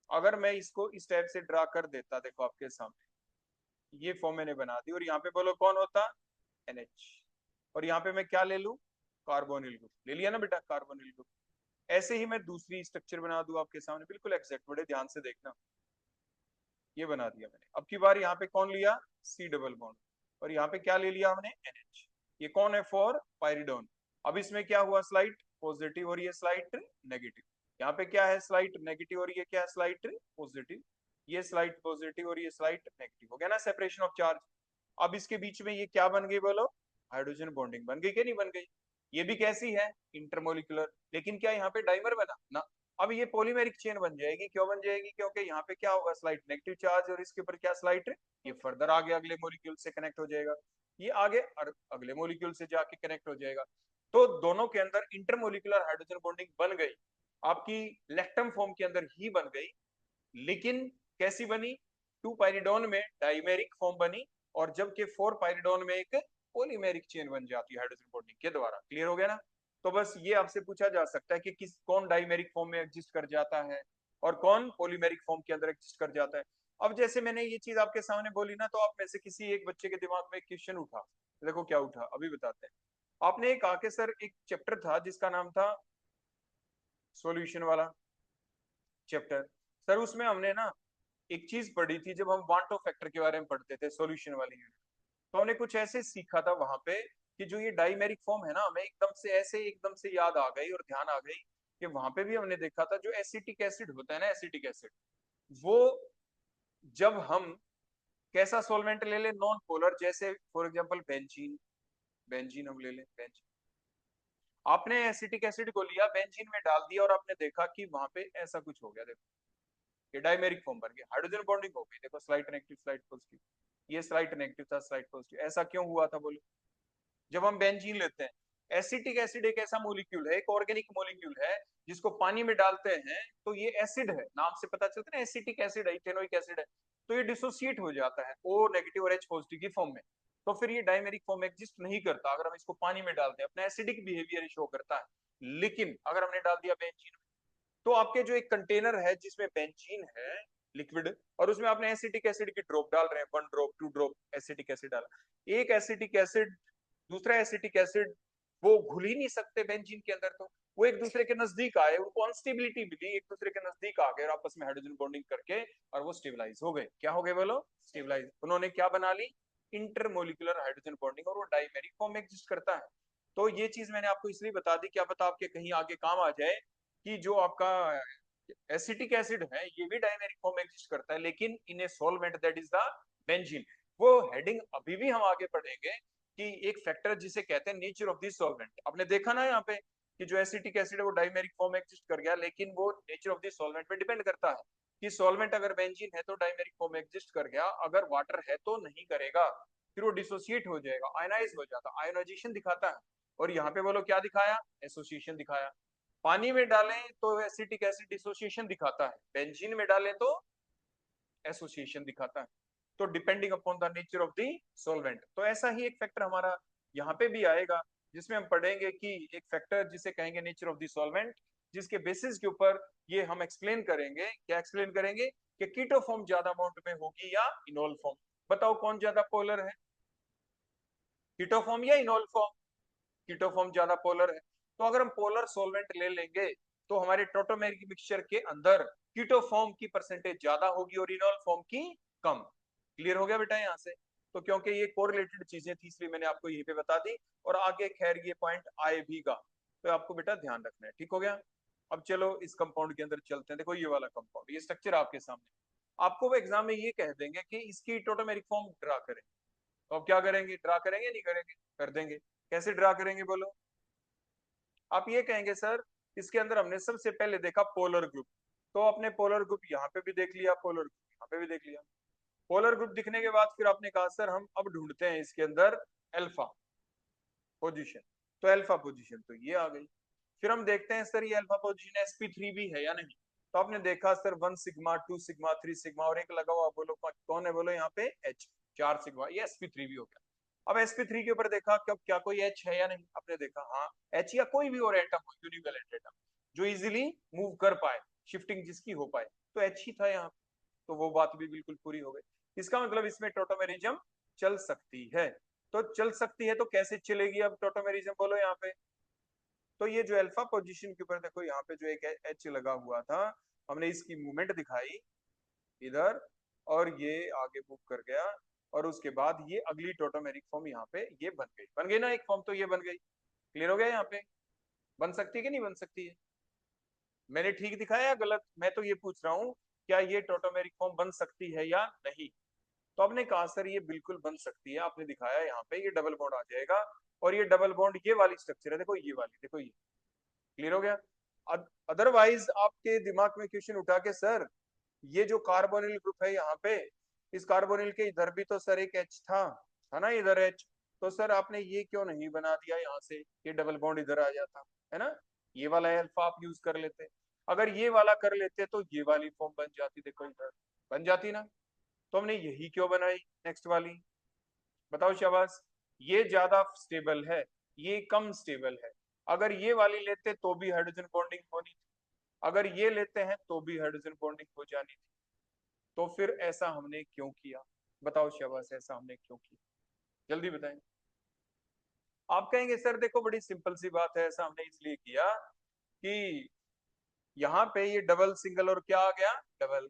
[SPEAKER 1] अगर मैं इसको इस टाइप से ड्रा कर देता, देखो आपके सामने ये फॉर्म मैंने बना दी, और यहाँ पे बोलो कौन होता? NH। और यहाँ पे मैं क्या ले लूं? कार्बोनिल ग्रुप ले लिया ना बेटा, कार्बोनिल ग्रुप। ऐसे ही मैं दूसरी स्ट्रक्चर बना दूं आपके सामने, बिल्कुल एग्जैक्ट, बड़े ध्यान से देखना। ये बना दिया मैंने। अब की बार यहाँ पे कौन लिया? C double bond. और यहाँ पे क्या ले लिया हमने? NH। ये कौन है? 4 पाइरिडोन। अब इसमें क्या हुआ? स्लाइट पॉजिटिव और ये स्लाइट नेगेटिव। यहाँ पे क्या है? स्लाइट नेगेटिव और ये क्या है? Slight positive. ये स्लाइट पॉजिटिव और ये स्लाइट नेगेटिव। हो गया ना सेपरेशन ऑफ चार्ज? अब इसके बीच में ये क्या बन गई बोलो? हाइड्रोजन बॉन्डिंग बन गई, क्या नहीं बन गई? ये भी कैसी है? इंटरमोलिकुलर। लेकिन क्या यहाँ पे डाइमर बना ना? अब ये पॉलीमेरिक चेन बन जाएगी। क्यों बन जाएगी? क्योंकि यहाँ पे क्या होगा? स्लाइट नेगेटिव चार्ज, और इसके ऊपर क्या? स्लाइट, ये फर्दर आगे अगले मॉलिक्यूल से कनेक्ट हो जाएगा, ये आगे अगले मॉलिक्यूल से जाके कनेक्ट हो जाएगा। तो दोनों के अंदर इंटरमोलिकुलर हाइड्रोजन बॉन्डिंग बन गई, आपकी लेक्टम फॉर्म के अंदर ही बन गई। लेकिन कैसी बनी? 2 पाइरिडोन में डाइमेरिक फॉर्म बनी, और जबकि 4 पाइरिडोन में एक पॉलीमेरिक चेन बन जाती है हाइड्रोजन बॉन्डिंग के द्वारा। क्लियर हो गया ना? तो बस ये आपसे पूछा जा सकता है कि किस कौन डाइमेरिक फॉर्म में एग्जिस्ट कर जाता है और कौन पॉलीमेरिक फॉर्म के अंदर एग्जिस्ट कर जाता है। अब जैसे मैंने ये चीज आपके सामने बोली ना, तो आप में से किसी एक बच्चे के दिमाग में एक क्वेश्चन उठा। देखो क्या उठा, अभी बताते हैं। आपने कहा कि सर एक चैप्टर था जिसका नाम था सॉल्यूशन वाला चैप्टर। सर उसमें हमने ना एक चीज पढ़ी थी, जब हम वांटो फैक्टर के बारे में पढ़ते थे सॉल्यूशन वाली यूनिट, तो हमने कुछ ऐसे सीखा था वहां पे कि जो ये डाइमेरिक फॉर्म है ना, हमें एकदम से ऐसे एकदम से याद आ गई और ध्यान आ गई कि वहां पे भी हमने देखा था जो एसिटिक एसिड होता है ना, एसिटिक एसिड, वो जब हम कैसा सॉल्वेंट ले ले, नॉन पोलर, जैसे फॉर एग्जांपल बेंजीन, बेंजीन हम ले लें, बेंजीन, आपने एसिटिक एसिड को लिया, बेंजीन में डाल दिया, और आपने देखा कि वहां पे ऐसा कुछ हो गया। देखो ये डाइमेरिक फॉर्म बन गया, हाइड्रोजन बॉन्डिंग हो गई। देखो स्लाइड नेगेटिव स्लाइड पॉजिटिव, ये स्लाइड नेगेटिव था स्लाइड पॉजिटिव। ऐसा क्यों हुआ था बोलो? जब हम बेंजीन लेते हैं, एसिटिक एसिड एक ऐसा मोलिक्यूल है, एक ऑर्गेनिक मोलिक्यूल है, जिसको पानी में डालते हैं तो ये एसिड है, नाम से पता चलता है ना, एसिटिक एसिड है, इथेनोइक एसिड है। तो ये डिसोसिएट हो जाता है O नेगेटिव और H पॉजिटिव की फॉर्म में। तो फिर ये डाइमेरिक फॉर्म एग्जिस्ट नहीं करता। अगर हम इसको पानी में डालते हैं, अपना एसिडिक बिहेवियर शो करता है। लेकिन अगर हमने डाल दिया बेंजीन में, तो आपके जो एक कंटेनर है जिसमें बेंजीन है लिक्विड, और उसमें आपने एसिटिक एसिड की ड्रॉप डाल रहे हैं, 1 ड्रॉप 2 ड्रॉप एसिटिक एसिड डाला, एक एसिटिक एसिड दूसरा एसिटिक एसिड वो घुल ही नहीं सकते बेंजीन के अंदर। तो वो एक दूसरे के नजदीक आए, उनको अनस्टेबिलिटी मिली, एक दूसरे के नजदीक आ गए और आपस में हाइड्रोजन बॉन्डिंग करके और वो स्टेबलाइज हो गए। क्या हो गए बोलो? स्टेबलाइज। उन्होंने क्या बना ली? इंटरमोलिकुलर हाइड्रोजन बॉन्डिंग, और वो डाइमेरिक फॉर्म में एग्जिस्ट करता है। तो ये चीज मैंने आपको इसलिए बता दी, क्या पता आपके कहीं आगे काम आ जाए, कि जो आपका एसिटिक एसिड है ये भी डाइमेरिक फॉर्म में एग्जिस्ट करता है, लेकिन in a solvent that is the benzene. वो हेडिंग अभी भी हम आगे पढ़ेंगे कि एक फैक्टर जिसे कहते हैं नेचर ऑफ दिस सॉल्वेंट। आपने देखा ना यहाँ पे कि जो एसिटिक एसिड है वो डाइमेरिक फॉर्म में एग्जिस्ट कर गया, लेकिन वो नेचर ऑफ दिस सॉल्वेंट पे डिपेंड करता है कि सॉल्वेंट अगर बेंजीन है तो डाइमेरिक फॉर्म में एग्जिस्ट कर गया, अगर वाटर है तो नहीं करेगा, फिर वो डिसोसिएट हो जाएगा, आयनाइज हो जाता, आयोनाइजेशन दिखाता है। और यहाँ पे बोलो क्या दिखाया? एसोसिएशन दिखाया। पानी में डालें तो एसिटिक एसिड डिसोसिएशन दिखाता है, बेंजीन में डालें तो एसोसिएशन दिखाता है। तो depending upon the nature of the solvent. तो ऐसा ही एक फैक्टर हमारा यहाँ पे भी आएगा, जिसमें हम पढ़ेंगे कि एक फैक्टर जिसे कहेंगे नेचर ऑफ द सॉल्वेंट, जिसके बेसिस के ऊपर ये हम एक्सप्लेन करेंगे। क्या एक्सप्लेन करेंगे? कि कीटो फॉर्म ज्यादा अमाउंट में होगी या इनोल फॉर्म। बताओ कौन ज्यादा पोलर है, कीटो फॉर्म या इनोल फॉर्म? कीटो फॉर्म ज्यादा पोलर है। तो अगर हम पोलर सॉल्वेंट ले लेंगे तो हमारे टोटोमेरिक मिक्सचर के अंदर कीटो फॉर्म की परसेंटेज ज्यादा होगी और इनोल फॉर्म की कम। क्लियर हो गया बेटा यहाँ से? तो क्योंकि ये कोरिलेटेड चीजें थी इसलिए मैंने आपको यहीं पे बता दी, और आगे खैर ये पॉइंट आए भी गा, तो आपको बेटा ध्यान रखना है। ठीक हो गया? अब चलो इस कंपाउंड के अंदर चलते हैं। देखो ये वाला कंपाउंड, ये स्ट्रक्चर आपके सामने, आपको वो एग्जाम में ये कह देंगे कि इसकी टोटोमेरिक फॉर्म ड्रा करें। तो अब क्या करेंगे? ड्रा करेंगे नहीं करेंगे? कर देंगे। कैसे ड्रा करेंगे बोलो? आप ये कहेंगे सर इसके अंदर हमने सबसे पहले देखा पोलर ग्रुप, तो आपने पोलर ग्रुप यहाँ पे भी देख लिया, पोलर ग्रुप यहाँ पे भी देख लिया। पोलर ग्रुप दिखने के बाद फिर आपने कहा सर हम अब ढूंढते हैं इसके अंदर अल्फा पोजीशन। तो अल्फा पोजीशन तो ये आ गई। फिर हम देखते हैं सर ये अल्फा पोजीशन sp3 भी है या नहीं। तो आपने देखा सर 1 सिग्मा 2 सिग्मा 3 सिग्मा और एक लगा हुआ, बोलो कौन है? बोलो यहाँ पे H, 4 सिग्मा, ये sp3 भी हो गया। अब sp3 के ऊपर देखा क्या कोई H है या नहीं। आपने देखा हाँ H या कोई भी और एटम हो, यूनिवेलेंट एटम जो इजिली मूव कर पाए, शिफ्टिंग जिसकी हो पाए, तो H ही था यहाँ। तो वो बात भी बिल्कुल पूरी हो गई। इसका मतलब इसमें टोटोमेरिज्म चल सकती है। तो चल सकती है तो कैसे चलेगी अब टोटोमेरिज्म बोलो यहाँ पे? तो ये जो अल्फा पोजीशन के ऊपर देखो यहाँ पे जो एक एच लगा हुआ था, हमने इसकी मूवमेंट दिखाई इधर, और ये आगे मूव कर गया, और उसके बाद ये अगली टोटोमेरिक फॉर्म यहाँ पे ये बन गई ना एक फॉर्म, तो ये बन गई। क्लियर हो गया? यहाँ पे बन सकती है कि नहीं बन सकती है? मैंने ठीक दिखाया या गलत? मैं तो ये पूछ रहा हूँ क्या ये टोटोमेरिक फॉर्म बन सकती है या नहीं। तो आपने कहा सर ये बिल्कुल बन सकती है, आपने दिखाया यहाँ पे ये डबल बॉन्ड आ जाएगा, और ये डबल बॉन्ड ये वाली स्ट्रक्चर है, देखो ये वाली, देखो ये। क्लियर हो गया? अदरवाइज आपके दिमाग में क्वेश्चन उठा के सर ये जो कार्बोनिल ग्रुप है यहाँ पे, इस कार्बोनिल के इधर भी तो सर एक एच था ना इधर एच, तो सर आपने ये क्यों नहीं बना दिया यहाँ से, ये डबल बॉन्ड इधर आ जाता है ना, ये वाला अल्फा आप यूज कर लेते। अगर ये वाला कर लेते तो ये वाली फॉर्म बन जाती, देखो इधर बन जाती ना। तो हमने यही क्यों बनाई नेक्स्ट वाली? बताओ शाबाश। ये ज्यादा स्टेबल है, ये कम स्टेबल है। अगर ये वाली लेते तो भी हाइड्रोजन बॉन्डिंग होनी थी, अगर ये लेते हैं तो भी हाइड्रोजन बॉन्डिंग हो जानी थी। तो फिर ऐसा हमने क्यों किया? बताओ शाबाश, ऐसा हमने क्यों किया? जल्दी बताएं। आप कहेंगे सर देखो बड़ी सिंपल सी बात है, ऐसा हमने इसलिए किया कि यहाँ पे ये डबल सिंगल और क्या आ गया? डबल।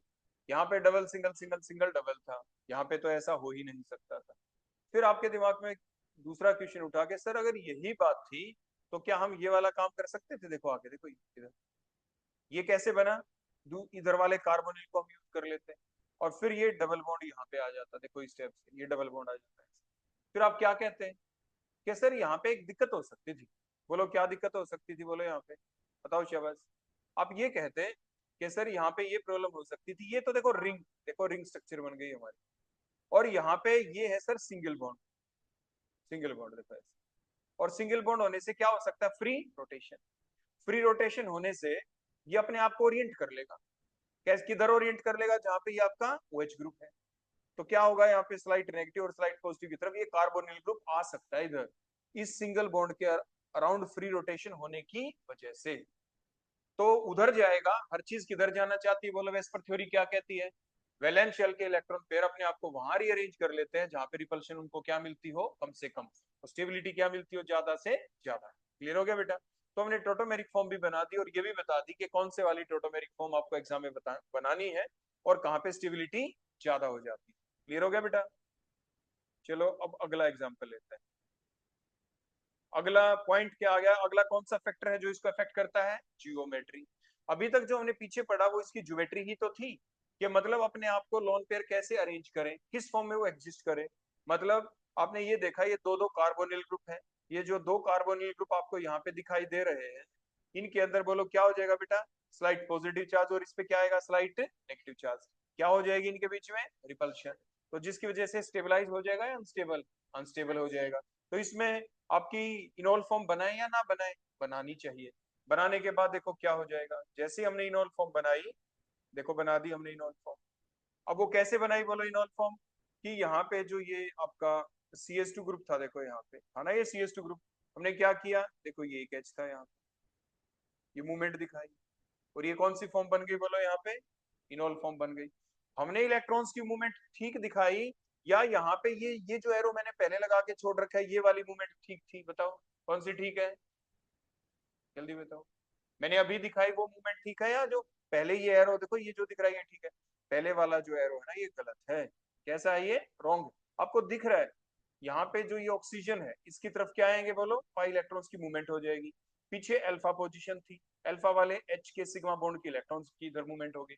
[SPEAKER 1] यहाँ पे double single single single double था, यहाँ पे तो ऐसा हो ही नहीं सकता था। फिर आपके दिमाग में दूसरा क्वेश्चन उठा के सर अगर यही बात थी तो क्या हम ये वाला काम कर सकते थे? देखो आगे देखो इधर ये कैसे बना, इधर वाले कार्बोनिल को हम यूज कर लेते हैं, और फिर ये डबल बॉन्ड यहाँ पे आ जाता, देखो इस स्टेप से ये डबल बॉन्ड आ जाता है। फिर आप क्या कहते हैं कि सर यहाँ पे एक दिक्कत हो सकती थी। बोलो क्या दिक्कत हो सकती थी? बोलो यहाँ पे बताओ शाबाश। आप ये कहते हैं कि सर यहाँ पे ये प्रॉब्लम हो सकती थी। ये तो देखो रिंग स्ट्रक्चर बन गई हमारी, और यहाँ पे ये है sir single bond. Single bond देखो ऐसे, और सिंगल बॉन्ड होने से क्या हो सकता है, फ्री रोटेशन। फ्री रोटेशन होने से ये अपने आप को ओरिएंट कर लेगा। कैसे, किधर ओरिएंट कर लेगा, जहां पे ये आपका OH ग्रुप है। तो क्या होगा, यहाँ पे स्लाइट नेगेटिव और स्लाइट पॉजिटिव की तरफ ये कार्बोनिल ग्रुप आ सकता है इधर, इस सिंगल बॉन्ड के अराउंड फ्री रोटेशन होने की वजह से। तो उधर जाएगा, हर चीज किधर जाना चाहती है बोलो, वेस्पर थ्योरी क्या कहती है, वैलेंस शेल के इलेक्ट्रॉन पेयर अपने आप को वहां रीअरेंज कर लेते हैं जहां पे रिपल्शन उनको क्या मिलती हो, कम से कम, और स्टेबिलिटी क्या मिलती हो, ज्यादा से ज्यादा। क्लियर हो गया बेटा। तो हमने टोटोमेरिक फॉर्म भी बना दी, और ये भी बता दी कि कौन से वाली टोटोमेरिक फॉर्म आपको एग्जाम में बनानी है, और कहाँ पे स्टेबिलिटी ज्यादा हो जाती है। क्लियर हो गया बेटा। चलो अब अगला एग्जाम्पल लेते हैं। अगला पॉइंट क्या आ गया, अगला कौन सा फैक्टर है जो इसको अफेक्ट करता है, जियोमेट्री। अभी तक जो हमने पीछे पढ़ा वो इसकी ज्योमेट्री ही तो थी, कि मतलब अपने आप को लोन पेयर कैसे अरेंज करें, किस फॉर्म में वो एग्जिस्ट करे। मतलब आपने ये देखा, ये दो दो कार्बोनिल ग्रुप है, ये जो दो कार्बोनिल ग्रुप आपको यहाँ पे दिखाई दे रहे हैं, इनके अंदर बोलो क्या हो जाएगा बेटा, स्लाइट पॉजिटिव चार्ज, और इस पे क्या आएगा, स्लाइट नेगेटिव चार्ज। क्या हो जाएगी इनके बीच में, रिपल्शन। तो जिसकी वजह से स्टेबलाइज हो जाएगा या अनस्टेबल, अनस्टेबल हो जाएगा। तो इसमें आपकी इनोल फॉर्म बनाए या ना बनाए, बनानी चाहिए। बनाने के बाद देखो क्या हो जाएगा, जैसे हमने इनोल फॉर्म बनाई, देखो बना दी हमने इनोल फॉर्म। अब वो कैसे बनाई बोलो इनोल फॉर्म, कि यहाँ पे जो ये आपका CS2 ग्रुप था, देखो यहाँ पे था ना ये CS2 ग्रुप, हमने क्या किया, देखो ये एक H था यहाँ पे, ये मूवमेंट दिखाई, और ये कौन सी फॉर्म बन गई बोलो, यहाँ पे इनोल फॉर्म बन गई। हमने इलेक्ट्रॉन्स की मूवमेंट ठीक दिखाई, या यहाँ पे ये जो एरो मैंने पहले लगा के छोड़ रखा है, ये वाली मूवमेंट ठीक थी, बताओ कौन सी ठीक है, जल्दी बताओ। मैंने अभी दिखाई वो मूवमेंट ठीक है, या जो पहले ये एरो देखो ये जो दिख रहा है ये ठीक है, पहले वाला जो एरो है ना ये गलत है। कैसा है ये, रॉन्ग। आपको दिख रहा है यहाँ पे जो ये ऑक्सीजन है इसकी तरफ क्या आएंगे बोलो, पाई इलेक्ट्रॉन्स की मूवमेंट हो जाएगी। पीछे अल्फा पोजीशन थी, अल्फा वाले H के सिग्मा बॉन्ड की इलेक्ट्रॉन्स की इधर मूवमेंट होगी।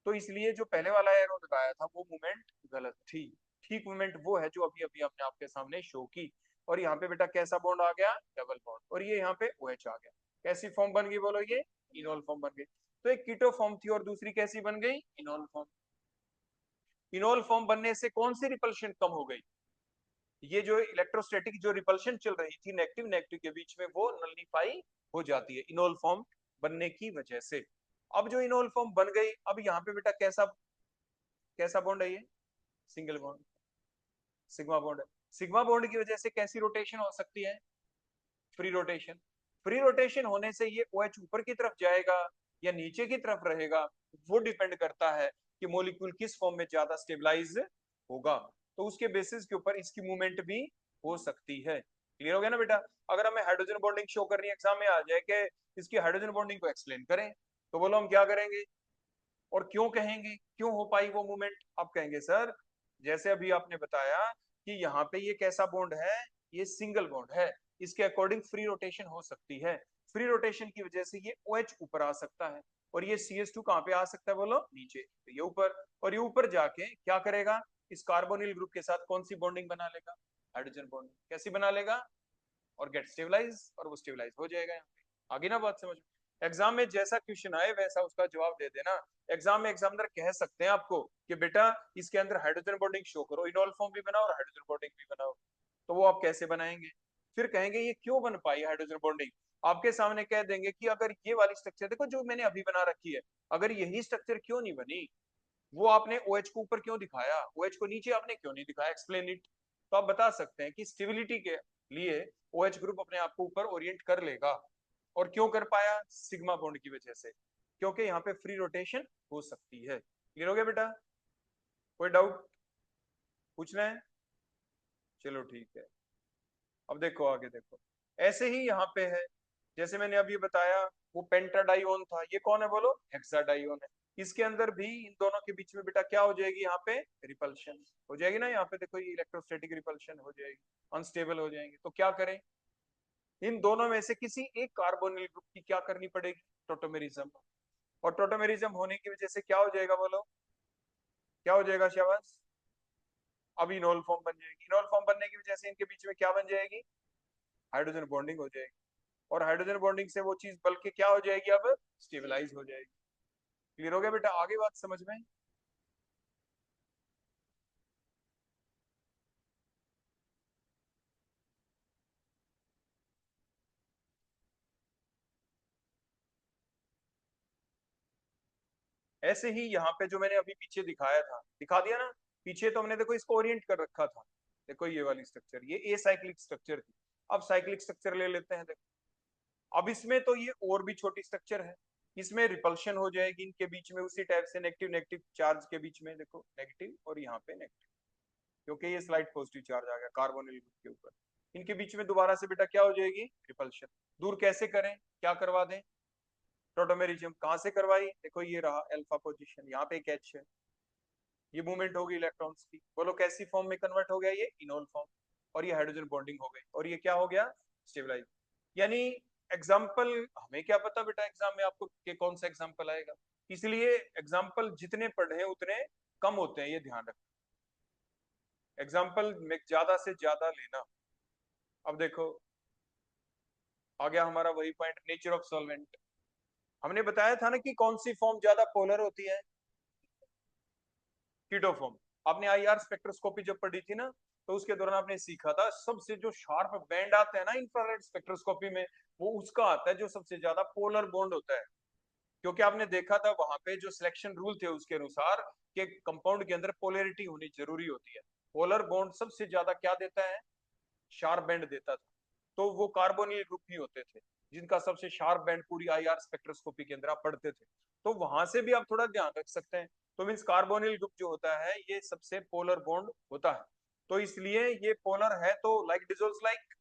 [SPEAKER 1] तो इसलिए जो पहले वाला एरो लगाया था वो मूवमेंट गलत थी। ठीक मूवमेंट वो है जो अभी अभी हमने आपके सामने शो की। और यहाँ पे बेटा कैसा बॉन्ड आ गया, डबल बॉन्ड, और ये यहाँ पे OH आ गया। कैसी फॉर्म बन गई बोलो, ये इनोल फॉर्म बन गई। तो एक कीटो फॉर्म थी और दूसरी कैसी बन गई, इनोल फॉर्म। इनोल फॉर्म बनने से कौन सी रिपल्शन कम हो गई, ये जो इलेक्ट्रोस्टैटिक जो रिपल्शन चल रही थी नेगेटिव नेगेटिव के बीच में, वो नलिफाई हो जाती है इनोल फॉर्म बनने की वजह से। अब जो इनोल फॉर्म बन गई, अब यहाँ पे बेटा कैसा कैसा बॉन्ड है ये, सिंगल बॉन्ड, सिग्मा बॉन्ड है। सिग्मा बॉन्ड की वजह से कैसी रोटेशन हो सकती है, फ्री रोटेशन। फ्री रोटेशन होने से ये OH ऊपर की तरफ जाएगा या नीचे की तरफ रहेगा, वो डिपेंड करता है कि मॉलिक्यूल किस फॉर्म में ज्यादा स्टेबलाइज होगा। तो उसके बेसिस के ऊपर इसकी मूवमेंट भी हो सकती है। क्लियर हो गया ना बेटा। अगर हमें हाइड्रोजन बॉन्डिंग शो करनी है, एग्जाम में आ जाए कि इसकी हाइड्रोजन बॉन्डिंग को एक्सप्लेन करें, तो बोलो हम क्या करेंगे, और क्यों कहेंगे, क्यों हो पाई वो मूवमेंट। आप कहेंगे सर जैसे अभी आपने बताया कि यहाँ पे ये कैसा बॉन्ड है, ये सिंगल बॉन्ड है, इसके अकॉर्डिंग फ्री रोटेशन हो सकती है। फ्री रोटेशन की वजह से ये OH ऊपर आ सकता है, और ये CS2 कहाँ पे आ सकता है बोलो, नीचे, तो ये ऊपर। और ये ऊपर जाके क्या करेगा, इस कार्बोनिल ग्रुप के साथ कौन सी बॉन्डिंग बना लेगा, हाइड्रोजन बॉन्डिंग। कैसी बना लेगा, और गेट स्टेबलाइज, और वो स्टेबलाइज हो जाएगा यहाँ पे। आगे ना बात समझ। एग्जाम में जैसा क्वेश्चन आए वैसा उसका जवाब दे देना। एग्जाम में एग्जामिनर कह सकते हैं आपको कि बेटा इसके अंदर हाइड्रोजन बॉन्डिंग शो करो, इनोल फॉर्म भी बनाओ और हाइड्रोजन बॉन्डिंग भी बनाओ। तो वो आप कैसे बनाएंगे, फिर कहेंगे ये क्यों बन पाई हाइड्रोजन बॉन्डिंग। आपके सामने कह देंगे कि अगर ये वाली स्ट्रक्चर देखो जो मैंने अभी बना रखी है, अगर यही स्ट्रक्चर क्यों नहीं बनी, वो आपने OH को ऊपर क्यों दिखाया, OH को नीचे आपने क्यों नहीं दिखाया, एक्सप्लेन इट। तो आप बता सकते हैं कि स्टेबिलिटी के लिए OH ग्रुप अपने आप को ऊपर ओरिएंट कर लेगा। और क्यों कर पाया, सिग्मा बॉन्ड की वजह से, क्योंकि यहाँ पे फ्री रोटेशन हो सकती है। क्लियर हो गया बेटा, कोई डाउट पूछना है, चलो ठीक है। अब देखो आगे देखो, ऐसे ही यहाँ पे है, जैसे मैंने अभी बताया वो पेंटाडाइओन था, ये कौन है बोलो, हेक्साडाइओन है। इसके अंदर भी इन दोनों के बीच में बेटा क्या हो जाएगी, यहाँ पे रिपल्शन हो जाएगी ना, यहाँ पे देखो ये इलेक्ट्रोस्टैटिक रिपल्शन हो जाएगी, अनस्टेबल हो जाएंगे। तो क्या करें, इन दोनों में से किसी एक कार्बोनिल ग्रुप की क्या करनी पड़ेगी, टोटोमेरिज्म। और टोटोमेरिज्म होने की वजह से क्या हो जाएगा बोलो, क्या हो जाएगा शाबाश, अब इनोल फॉर्म बन जाएगी। इनोल फॉर्म बनने की वजह से इनके बीच में क्या बन जाएगी, हाइड्रोजन बॉन्डिंग हो जाएगी। और हाइड्रोजन बॉन्डिंग से वो चीज बल्कि क्या हो जाएगी, अब स्टेबलाइज हो जाएगी। क्लियर हो गया बेटा, आगे बात समझ में? ऐसे ही यहाँ पे जो मैंने अभी पीछे दिखाया था, दिखा दिया ना पीछे, तो हमने देखो इसको ओरिएंट कर रखा था। देखो ये वाली स्ट्रक्चर, ये ए साइक्लिक स्ट्रक्चर थी। अब साइक्लिक स्ट्रक्चर ले लेते हैं। देखो अब इसमें तो ये और भी छोटी स्ट्रक्चर है, इसमें रिपल्शन हो जाएगी इनके बीच में उसी टाइप से, नेगेटिव नेगेटिव चार्ज के बीच में, देखो नेगेटिव और यहाँ पे नेगेटिव, क्योंकि ये स्लाइड पॉजिटिव चार्ज आ गया कार्बोनिल ग्रुप के ऊपर। इनके बीच में दोबारा से बेटा क्या हो जाएगी, रिपल्शन। दूर कैसे करें, क्या करवा दें, टोटोमेरिज्म कहाँ से करवाई, देखो ये रहा अल्फा पोजीशन, यहाँ पे एक एच है, ये मूवमेंट होगी इलेक्ट्रॉन्स की, बोलो कैसी फॉर्म में कन्वर्ट हो गया, ये इनोल फॉर्म, और ये हाइड्रोजन बॉन्डिंग हो गई, और ये क्या हो गया, स्टेबलाइज। यानी एग्जाम्पल हमें क्या पता बेटा एग्जाम में आपको के कौन सा एग्जाम्पल आएगा, इसलिए एग्जाम्पल जितने पढ़े उतने कम होते हैं, ये ध्यान रखना, एग्जाम्पल में ज्यादा से ज्यादा लेना। अब देखो आ गया हमारा वही पॉइंट, नेचर ऑफ सॉल्वेंट। हमने बताया था ना कि कौन सी फॉर्म ज्यादा पोलर होती है, कीटो फॉर्म। आपने आईआर स्पेक्ट्रोस्कोपी जब पढ़ी थी ना, तो उसके दौरान आपने सीखा था सबसे जो शार्प बैंड आते हैं ना इंफ्रारेड स्पेक्ट्रोस्कोपी में, वो उसका आता है जो सबसे ज्यादा पोलर बॉन्ड होता है, क्योंकि आपने देखा था वहां पे जो सिलेक्शन रूल थे उसके अनुसार कि कंपाउंड के अंदर पोलैरिटी होनी जरूरी होती है। पोलर बॉन्ड सबसे ज्यादा क्या देता है, शार्प बैंड देता था, तो वो कार्बोनिल ग्रुप ही होते थे जिनका सबसे शार्प बैंड पूरी आईआर स्पेक्ट्रोस्कोपी के अंदर आप पढ़ते थे। तो वहां से भी आप थोड़ा ध्यान रख सकते हैं। तो मीन्स कार्बोनिल ग्रुप जो होता है ये सबसे पोलर बॉन्ड होता है, तो इसलिए ये पोलर है, तो like dissolves like,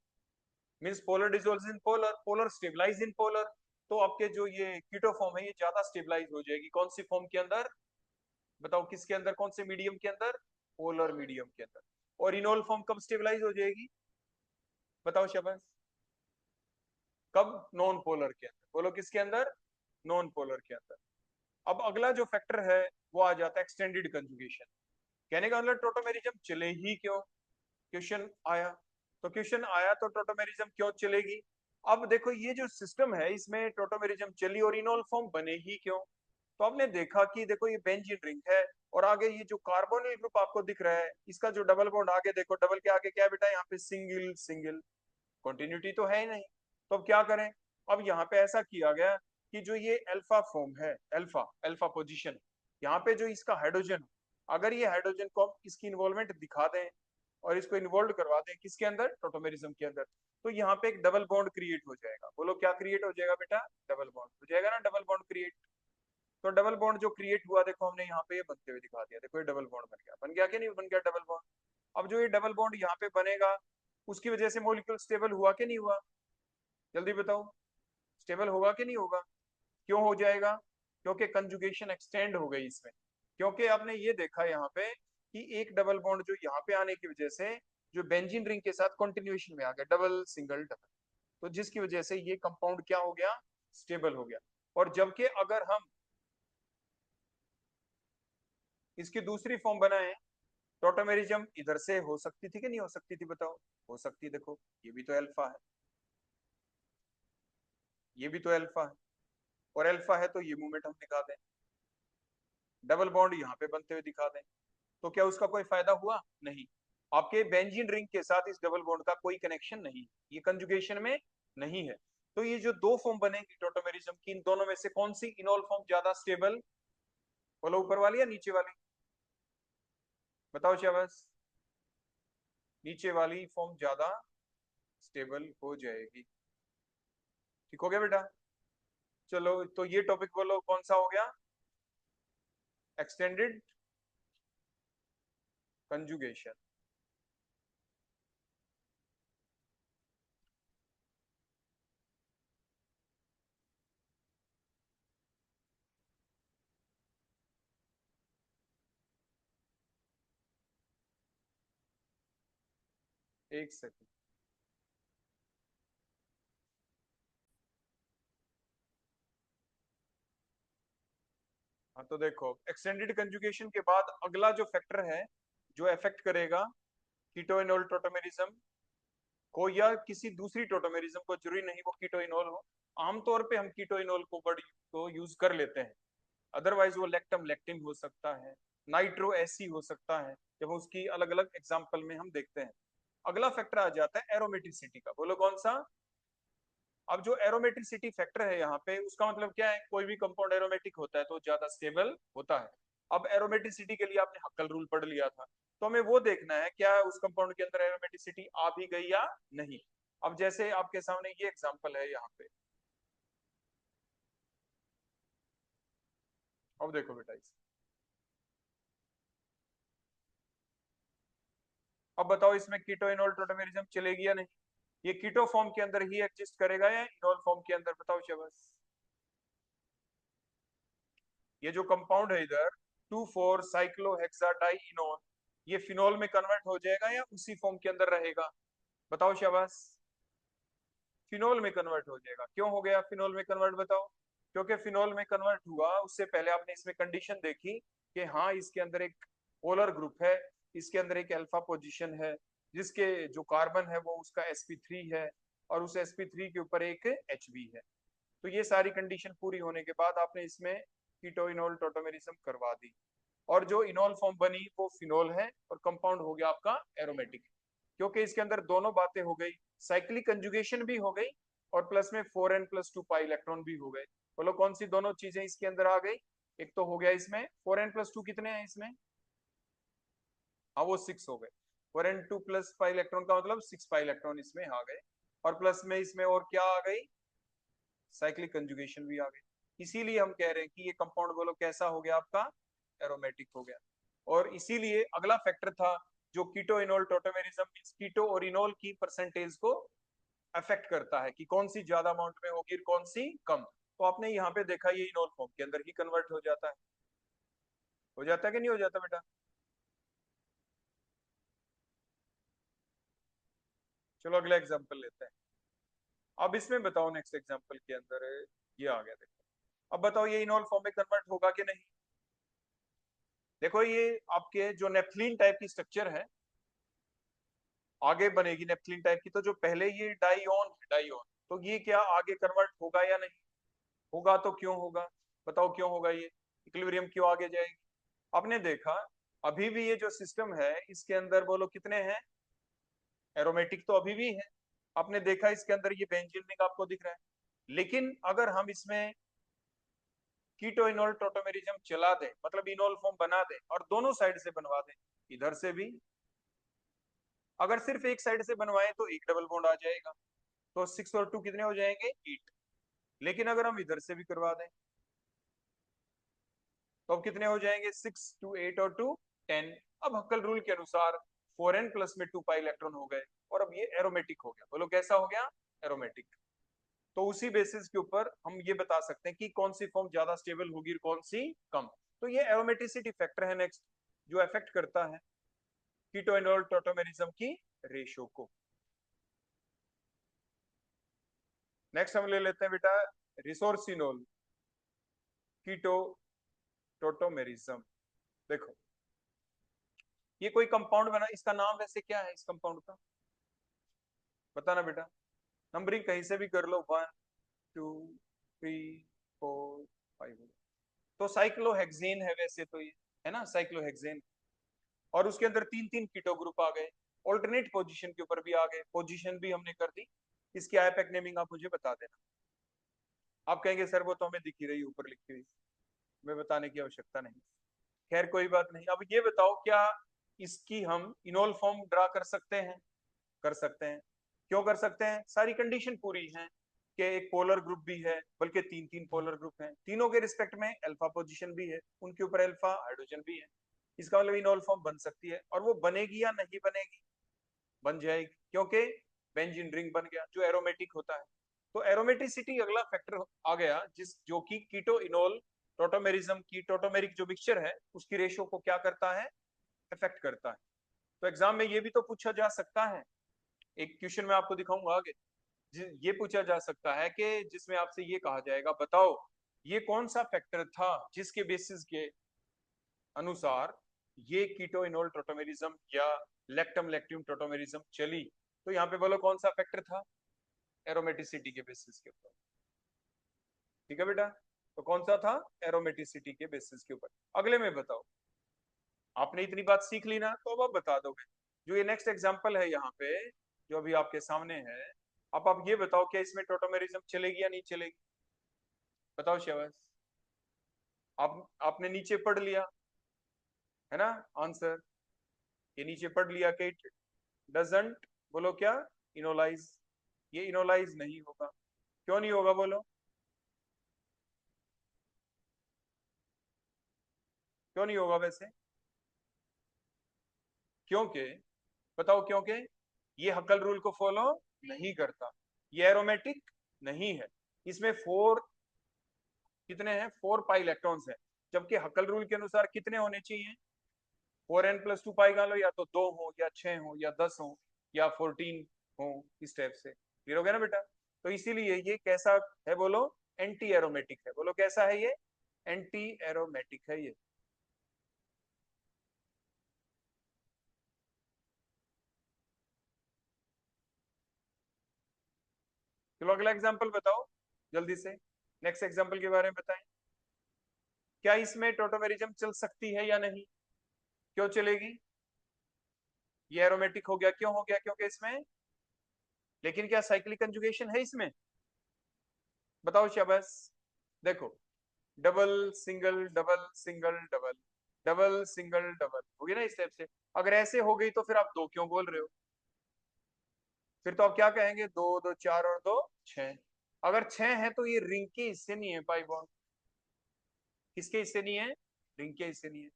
[SPEAKER 1] means polar dissolves in polar, polar stabilize in polar. तो आपके जो ये कीटो फॉर्म है ये ज्यादा स्टेबलाइज हो जाएगी कौन सी फॉर्म के अंदर, बताओ किसके अंदर, कौन से मीडियम के अंदर, पोलर मीडियम के अंदर। और इनोल फॉर्म कब स्टेबलाइज हो जाएगी, बताओ शबाश, कब, नॉन पोलर के अंदर, बोलो किसके अंदर, नॉन पोलर के अंदर। अब अगला जो फैक्टर है वो आ जाता है एक्सटेंडेड कंजुगेशन। कहने का मतलब टोटोमेरिज्म चले ही क्यों, क्वेश्चन आया, तो क्वेश्चन आया तो टोटोमेरिज्म क्यों चलेगी। अब देखो ये जो सिस्टम है इसमें टोटोमेरिज्म चली और इनोल फॉर्म बने ही क्यों, तो आपने देखा कि देखो ये बेंजीन रिंग है, और आगे ये जो कार्बोनिल ग्रुप आपको दिख रहा है इसका जो डबल बॉन्ड आगे देखो, डबल के आगे क्या बेटा, यहाँ पे सिंगल सिंगल, कंटिन्यूटी तो है ही नहीं। तो अब क्या करें, अब यहाँ पे ऐसा किया गया कि जो ये अल्फा फॉर्म है, अल्फा अल्फा पोजीशन, यहाँ पे जो इसका हाइड्रोजन, अगर ये हाइड्रोजन को हम इसकी इन्वॉल्वमेंट दिखा दें और इसको इन्वॉल्व करवा दें किसके अंदर, टोटोमेरिज्म के अंदर, तो यहाँ पे एक डबल बॉन्ड क्रिएट हो जाएगा, बोलो क्या क्रिएट हो जाएगा बेटा, डबल बॉन्ड हो जाएगा ना, डबल बॉन्ड क्रिएट। तो डबल बॉन्ड जो क्रिएट हुआ देखो हमने यहाँ पे ये बनते हुए दिखा दिया, देखो ये डबल बॉन्ड बन गया, बन गया कि नहीं बन गया डबल बॉन्ड। अब जो ये डबल बॉन्ड यहाँ पे बनेगा उसकी वजह से मॉलिक्यूल स्टेबल हुआ कि नहीं हुआ, जल्दी बताओ, स्टेबल होगा कि नहीं होगा, क्यों हो जाएगा, क्योंकि कंजुगेशन एक्सटेंड हो गई इसमें, क्योंकि आपने ये देखा यहाँ पे कि एक डबल बॉन्ड जो यहाँ पे आने की वजह से जो बेंजीन रिंग के साथ कंटिन्यूएशन में आ गया, डबल सिंगल डबल, तो जिसकी वजह से ये कंपाउंड क्या हो गया, स्टेबल हो गया। और जबकि अगर हम इसकी दूसरी फॉर्म बनाए, टोटोमेरिज्म इधर से हो सकती थी कि नहीं हो सकती थी, बताओ, हो सकती, देखो ये भी तो अल्फा है, ये भी तो अल्फा है, और अल्फा है तो ये मूवमेंट हम दिखा दें, डबल बॉन्ड यहाँ पे बनते हुए दिखा दें, तो क्या उसका कोई फायदा हुआ, नहीं। आपके बेंजीन रिंग के साथ इस डबल बॉन्ड का कोई कनेक्शन नहीं, ये कंजुगेशन में नहीं है। तो ये जो दो फॉर्म बनेगी टोटोमेरिज्म की, इन दोनों में से कौन सी इनोल फॉर्म ज्यादा स्टेबल, बोलो ऊपर वाली या नीचे वाली, बताओ शाबाश, नीचे वाली फॉर्म ज्यादा स्टेबल हो जाएगी। ठीक हो गया बेटा, चलो तो ये टॉपिक बोलो कौन सा हो गया, एक्सटेंडेड कंजुगेशन। एक सेकंड, हाँ तो देखो एक्सटेंडेड कंजुगेशन के बाद अगला जो फैक्टर है जो इफेक्ट करेगा कीटोइनोल टोटोमेरिज्म को या किसी दूसरी टोटोमेरिज्म को, जरूरी नहीं वो कीटोइनोल हो, आमतौर पे हम कीटोइनोल को बड़ी को यूज कर लेते हैं, अदरवाइज वो लेक्टम लेक्टिन हो सकता है, नाइट्रो एसी हो सकता है, जब उसकी अलग अलग एग्जाम्पल में हम देखते हैं। अगला फैक्टर आ जाता है एरोमेटिसिटी का, बोलो कौन सा। अब जो एरोमेटिसिटी फैक्टर है यहाँ पे, उसका मतलब क्या है, कोई भी कंपाउंड एरोमेटिक होता है तो ज्यादा स्टेबल होता है। अब एरोमेटिसिटी के लिए आपने हक्कल रूल पढ़ लिया था, तो हमें वो देखना है क्या उस कंपाउंड के अंदर एरोमेटिसिटी आ भी गई या नहीं। अब जैसे आपके सामने ये एग्जांपल है यहाँ पे, अब देखो बेटा इस, अब बताओ इसमें कीटो इनोल टोटोमेरिज्म चलेगी या नहीं। ये कीटो फॉर्म के अंदर ही एग्जिस्ट करेगा या इनोल फॉर्म के अंदर, बताओ शबस। ये जो कंपाउंड है इधर 2,4 साइक्लोहेक्साडाइइनोन, ये फिनोल में कन्वर्ट हो जाएगा या उसी फॉर्म के अंदर रहेगा, बताओ शाबाश। फिनोल में कन्वर्ट हो जाएगा। क्यों हो गया फिनोल में कन्वर्ट, बताओ। क्योंकि फिनोल में कन्वर्ट हुआ उससे पहले आपने इसमें कंडीशन देखी कि हाँ इसके अंदर एक पोलर ग्रुप है, इसके अंदर एक अल्फा पोजीशन है, जिसके जो कार्बन है वो उसका sp3 है, और उस sp3 के ऊपर एक Hb है। तो ये सारी कंडीशन पूरी होने के बाद आपने इसमें कीटो इनोल टोटोमेरिज्म करवा दी, और जो इनोल फॉर्म बनी वो फिनोल है, और कंपाउंड हो गया आपका एरोमेटिक। क्योंकि इसके अंदर दोनों बातें हो गई, साइक्लिक कंजुगेशन भी हो गई, और प्लस में 4n+2 पाई इलेक्ट्रॉन भी हो गए। बोलो कौन सी दोनों चीजें इसके अंदर आ गई। एक तो हो गया इसमें 4n+2 कितने हैं इसमें, हाँ वो 6 हो गए। 4n2+5 इलेक्ट्रॉन का मतलब 6 पाई इलेक्ट्रॉन इसमें आ गए, और प्लस में इसमें और क्या आ गई, साइक्लिक कंजुगेशन भी आ गई। इसीलिए हम कह रहे हैं कि ये कंपाउंड बोलो कैसा हो गया आपका, एरोमेटिक हो गया। और इसीलिए अगला फैक्टर था जो कीटो इनोल टोटोमेरिज्म मींस कीटो और इनोल की परसेंटेज को अफेक्ट करता है, कि कौन सी ज्यादा अमाउंट में होगी कौन सी कम। तो आपने यहाँ पे देखा ये इनोल फॉर्म के अंदर ही कन्वर्ट हो जाता है कि नहीं हो जाता बेटा। चलो अगला एग्जांपल लेते हैं। अब इसमें बताओ नेक्स्ट एग्जांपल के अंदर ये आ गया, देखो अब बताओ ये इनोल फॉर्म में कन्वर्ट होगा कि नहीं। देखो ये आपके जो नेफ्थलीन टाइप की स्ट्रक्चर है आगे बनेगी नेफ्थलीन टाइप की, तो जो पहले ये डाइऑन, तो ये क्या आगे कन्वर्ट होगा या नहीं होगा, तो क्यों होगा, बताओ क्यों होगा, ये इक्विलिब्रियम क्यों आगे जाएगी। आपने देखा अभी भी ये जो सिस्टम है इसके अंदर बोलो कितने हैं, एरोमेटिक तो अभी भी है। आपने देखा इसके अंदर ये बेंजीन रिंग आपको दिख रहा है, लेकिन अगर हम इसमें कीटो इनोल टोटोमेरिज्म चला दें, मतलब इनोल फॉर्म बना दें और दोनों साइड से बनवा दें, इधर से भी, अगर सिर्फ एक साइड से बनवाए तो एक डबल बॉन्ड आ जाएगा, तो 6 और 2 कितने हो जाएंगे 8। लेकिन अगर हम इधर से भी करवा दें तो अब कितने हो जाएंगे 6 2 8 और 2 10। अब हक्कल रूल के अनुसार 4n+ में 2 पाई इलेक्ट्रॉन हो गए, और अब ये एरोमेटिक हो गया, बोलो कैसा हो गया, एरोमेटिक। तो उसी बेसिस के ऊपर हम ये बता सकते हैं कि कौन सी फॉर्म ज्यादा स्टेबल होगी और कौन सी कम। तो ये एरोमेटिसिटी फैक्टर है नेक्स्ट, जो अफेक्ट करता है कीटो इनोल टोटोमेरिज्म की रेशियो को। नेक्स्ट हम ले लेते हैं बेटा रिसोर्सिनोल कीटो टोटोमेरिज्म। देखो ये कोई कंपाउंड बना, इसका नाम वैसे क्या है इस कंपाउंड का, बताना बेटा। नंबरिंग कहीं से भी कर लो, 1 2 3 4 5। तो साइक्लोहेक्सेन है वैसे तो ये, है ना साइक्लोहेक्सेन। और उसके अंदर 3 3 कीटो ग्रुप आ गए, ऑल्टरनेट पोजीशन के ऊपर भी आ गए, पोजीशन भी हमने कर दी। इसकी आईपैक नेमिंग आप मुझे बता देना। आप कहेंगे सर वो तो हमें दिख ही रही ऊपर लिखी हुई, हमें बताने की आवश्यकता नहीं। खैर कोई बात नहीं। अब ये बताओ क्या इसकी हम इनोल फॉर्म ड्रा कर सकते हैं, कर सकते हैं। क्यों कर सकते हैं, सारी कंडीशन पूरी है कि एक पोलर ग्रुप भी है, बल्कि 3 3 पोलर ग्रुप हैं, तीनों के रिस्पेक्ट में अल्फा पोजीशन भी है, उनके ऊपर अल्फा हाइड्रोजन भी है। इसका मतलब इनोल फॉर्म बन सकती है, और वो बनेगी या नहीं बनेगी, बन जाएगी, क्योंकि बेंजीन रिंग बन गया जो एरोमेटिक होता है। तो एरोमेटिसिटी अगला फैक्टर आ गया, जिस जो कि कीटो इनोल टोटोमेरिज्म की टोटोमेरिक जो मिक्सचर है उसकी रेशियो को क्या करता है, इफेक्ट करता है। तो एग्जाम में ये भी तो पूछा जा सकता है, एक क्वेश्चन मैं आपको दिखाऊंगा आगे, ये पूछा जा सकता है कि जिसमें आपसे ये कहा जाएगा बताओ ये कौन सा फैक्टर था जिसके बेसिस के अनुसार ये कीटो इनोल टोटोमेरिज्म या लेक्टम लेक्टियम टोटोमेरिज्म चली। तो यहाँ पे बोलो कौन सा फैक्टर था, एरोमेटिसिटी के बेसिस के ऊपर। ठीक है बेटा। तो कौन सा था? एरोमेटिसिटी के बेसिस के ऊपर। अगले में बताओ, आपने इतनी बात सीख ली ना, तो अब आप बता दोगे। जो ये नेक्स्ट एग्जांपल है यहाँ पे, जो अभी आपके सामने है, अब आप ये बताओ क्या इसमें टोटोमेरिज्म चलेगी या नहीं चलेगी? बताओ शाबाश। आपने नीचे पढ़ लिया है ना आंसर, ये नीचे पढ़ लिया कि इट डजंट, बोलो क्या, इनोलाइज। ये इनोलाइज नहीं होगा। क्यों नहीं होगा बोलो? क्यों नहीं होगा वैसे? क्योंकि, बताओ क्योंकि ये हकल रूल को फॉलो नहीं करता, ये एरोमेटिक नहीं है। इसमें फोर, कितने हैं? 4 पाई इलेक्ट्रॉन्स हैं, जबकि हकल रूल के अनुसार कितने होने चाहिए? 4n+2 पाई का लो, या तो 2 हो या 6 हो या 10 हो या 14 हो, इस टाइप से। क्लियर हो गया ना बेटा? तो इसीलिए ये कैसा है बोलो? एंटी एरोमेटिक है। बोलो कैसा है ये? एंटी एरोमेटिक है ये। चलो अगला एग्जांपल बताओ जल्दी से, नेक्स्ट एग्जांपल के बारे में बताएं। क्या इसमें टोटोमेरिज्म चल सकती है या नहीं? क्यों चलेगी? ये एरोमेटिक हो गया, क्यों हो गया? क्योंकि इसमें, लेकिन क्या साइक्लिक कंजुगेशन है इसमें? बताओ शाबाश। देखो, double single double single double, double single double होगी ना इस टाइप से। अगर ऐसे हो गई तो फिर आप दो क्यों बोल रहे हो? फिर तो आप क्या कहेंगे? दो दो चार और दो छह। अगर छह है तो ये रिंग के हिस्से नहीं है पाई बॉन्ड। किसके हिस्से नहीं है? रिंग के हिस्से नहीं है,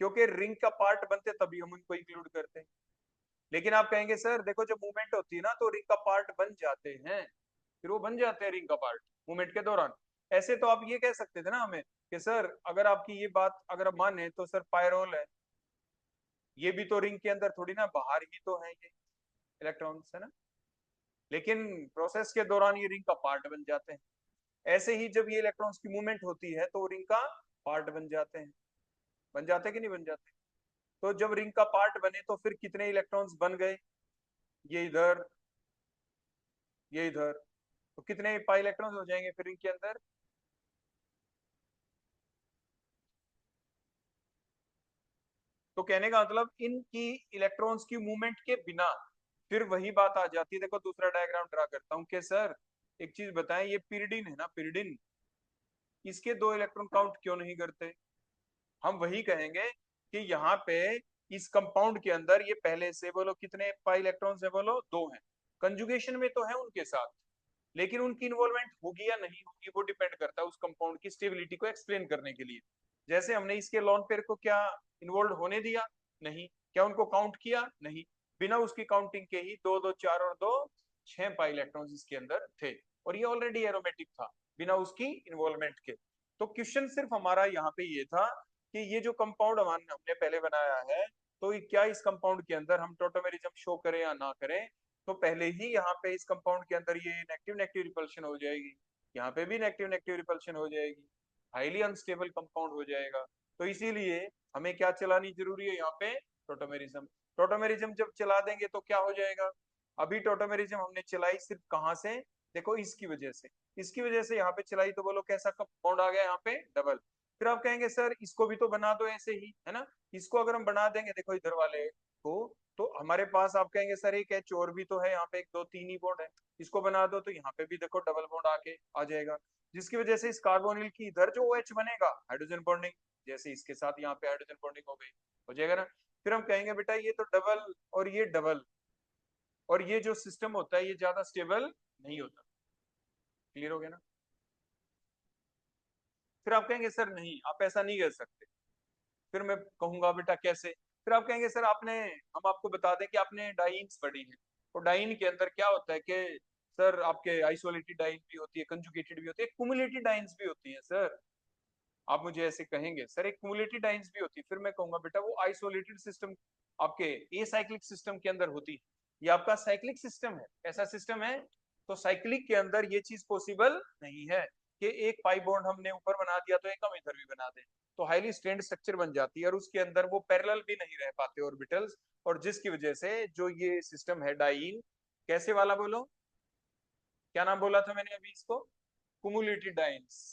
[SPEAKER 1] क्योंकि रिंग का पार्ट बनते तभी हम उनको इंक्लूड करते हैं। लेकिन आप कहेंगे सर देखो जब मूवमेंट होती है ना तो रिंग का पार्ट बन जाते हैं, फिर वो बन जाते हैं रिंग का पार्ट मूवमेंट के दौरान। ऐसे तो आप ये कह सकते थे ना हमें कि सर अगर आपकी ये बात अगर आप माने तो सर पायरोल है, ये भी तो रिंग के अंदर थोड़ी ना, बाहर ही तो है ये इलेक्ट्रॉन्स, है ना? लेकिन प्रोसेस के दौरान ये रिंग का पार्ट बन जाते हैं। ऐसे ही जब ये इलेक्ट्रॉन्स की मूवमेंट होती है तो रिंग का पार्ट बन जाते हैं। बन जाते हैं कि नहीं बन जाते? तो जब रिंग का पार्ट बने तो फिर कितने इलेक्ट्रॉन्स बन गए? ये इधर, ये इधर, तो कितने पाई इलेक्ट्रॉन्स हो जाएंगे फिर रिंग के अंदर? तो कहने का मतलब इनकी इलेक्ट्रॉन्स की मूवमेंट के बिना, फिर वही बात आ जाती है। देखो दूसरा डायग्राम ड्रा करता हूं कि सर एक चीज बताएं, ये पिरिडिन है ना, पिरिडिन, इसके 2 इलेक्ट्रॉन काउंट क्यों नहीं करते? हम वही कहेंगे कि यहाँ पे इस कंपाउंड के अंदर ये पहले से, बोलो कितने पाई इलेक्ट्रॉन्स है? बोलो 2 हैं। कंजुगेशन में तो है उनके साथ, लेकिन उनकी इन्वॉल्वमेंट होगी या नहीं होगी वो डिपेंड करता है उस कंपाउंड की स्टेबिलिटी को एक्सप्लेन करने के लिए। जैसे हमने इसके लॉन पेयर को क्या इन्वॉल्व होने दिया? नहीं। क्या उनको काउंट किया? नहीं। बिना उसकी काउंटिंग के ही दो दो चार और दो 6 पाई इलेक्ट्रॉन्स इसके अंदर थे, और ये ऑलरेडी एरोमेटिक था बिना उसकी इन्वॉल्वमेंट के। तो क्वेश्चन सिर्फ हमारा यहाँ पे ये था कि ये जो कंपाउंड हमने पहले बनाया है, तो क्या इस कंपाउंड के अंदर हम टोटोमेरिज्म शो करें या ना करें? तो पहले ही यहाँ पे इस कंपाउंड के अंदर ये नेगेटिव नेगेटिव रिपल्शन हो जाएगी, यहाँ पे भी नेगेटिव नेगेटिव रिपल्शन हो जाएगी, हाईली अनस्टेबल कंपाउंड हो जाएगा। तो इसीलिए हमें क्या चलानी जरूरी है यहाँ पे? टोटोमेरिज्म। टोटोमेरिज्म जब चला देंगे तो क्या हो जाएगा? अभी टोटोमेरिज्म हमने चलाई सिर्फ कहाँ से? देखो इसकी वजह से, इसकी वजह से यहाँ पे चलाई, तो बोलो कैसा कंपाउंड आ गया यहाँ पे? डबल। फिर आप कहेंगे सर इसको भी तो बना दो ऐसे ही, है ना? इसको अगर हम बना देंगे, देखो इधर वाले को, तो हमारे पास आप कहेंगे सर एक एच और भी तो है यहाँ पे, एक दो तीन ही बॉन्ड है, इसको बना दो, तो यहाँ पे भी देखो डबल बॉन्ड आके आ जाएगा, जिसकी वजह से इस कार्बोनिल की इधर जो OH बनेगा, हाइड्रोजन बॉन्डिंग, जैसे इसके साथ यहाँ पे हाइड्रोजन बॉन्डिंग हो गई, हो जाएगा ना? फिर हम कहेंगे बेटा ये तो डबल और ये डबल, और ये जो सिस्टम होता है ये ज्यादा स्टेबल नहीं होता। क्लियर हो गया ना? फिर आप कहेंगे सर नहीं आप ऐसा नहीं कर सकते। फिर मैं कहूंगा बेटा कैसे? फिर आप कहेंगे सर आपने, हम आपको बता दें कि आपने डाइन्स पढ़ी है, और डाइन के अंदर क्या होता है कि सर आपके आइसोलेटेड डाइन भी होती है, कंजुगेटेड भी होती है, कुमुलेटेड डाइन्स भी होती है सर। आप मुझे ऐसे कहेंगे सर एक कुमुलेटेड डाइन्स भी होती है, फिर मैं कहूंगा बेटा वो आइसोलेटेड सिस्टम आपके ए साइक्लिक सिस्टम के अंदर होती है, ये आपका साइक्लिक सिस्टम है। ऐसा सिस्टम है, तो साइक्लिक के अंदर ये चीज पॉसिबल नहीं है कि एक पाई बॉन्ड हमने ऊपर बना दिया तो एक हम इधर भी बना दें, तो हाईली स्ट्रेंड स्ट्रक्चर बन जाती है, और उसके अंदर वो पैरेलल भी नहीं रह पाते ऑर्बिटल्स, और जिसकी वजह से जो ये सिस्टम है डाइन, कैसे वाला बोलो? क्या नाम बोला था मैंने अभी इसको? कुमुलेटेड डाइन्स।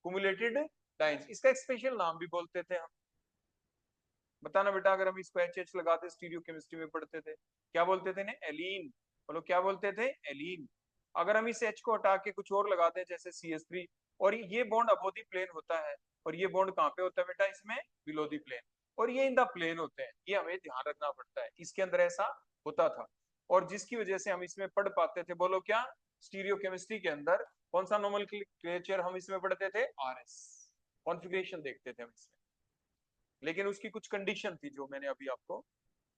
[SPEAKER 1] कुमुलेटेड डाइंस, इसका एक स्पेशल नाम भी बोलते थे हम। बताना बेटा, अगर हम इसको एच एच लगाते स्टीरियो केमिस्ट्री में पढ़ते थे, क्या बोलते थे ना, एलीन। बोलो क्या बोलते थे, एलीन। अगर हम इस एच को हटा के कुछ और लगाते हैं जैसे CH3, और ये बॉन्ड अबो दी प्लेन होता है, और ये बॉन्ड कहाँ पे होता है बेटा, इसमें बिलो दी प्लेन, और ये इन द प्लेन होते हैं, ये हमें ध्यान रखना पड़ता है, इसके अंदर ऐसा होता था। और जिसकी वजह से हम इसमें पढ़ पाते थे, बोलो क्या, स्टीरियो केमिस्ट्री के अंदर कौन सा नोमेनक्लेचर हम इसमें पढ़ते थे, RS कॉन्फ़िगरेशन देखते थे हम इसमें। लेकिन उसकी कुछ कंडीशन थी जो मैंने अभी आपको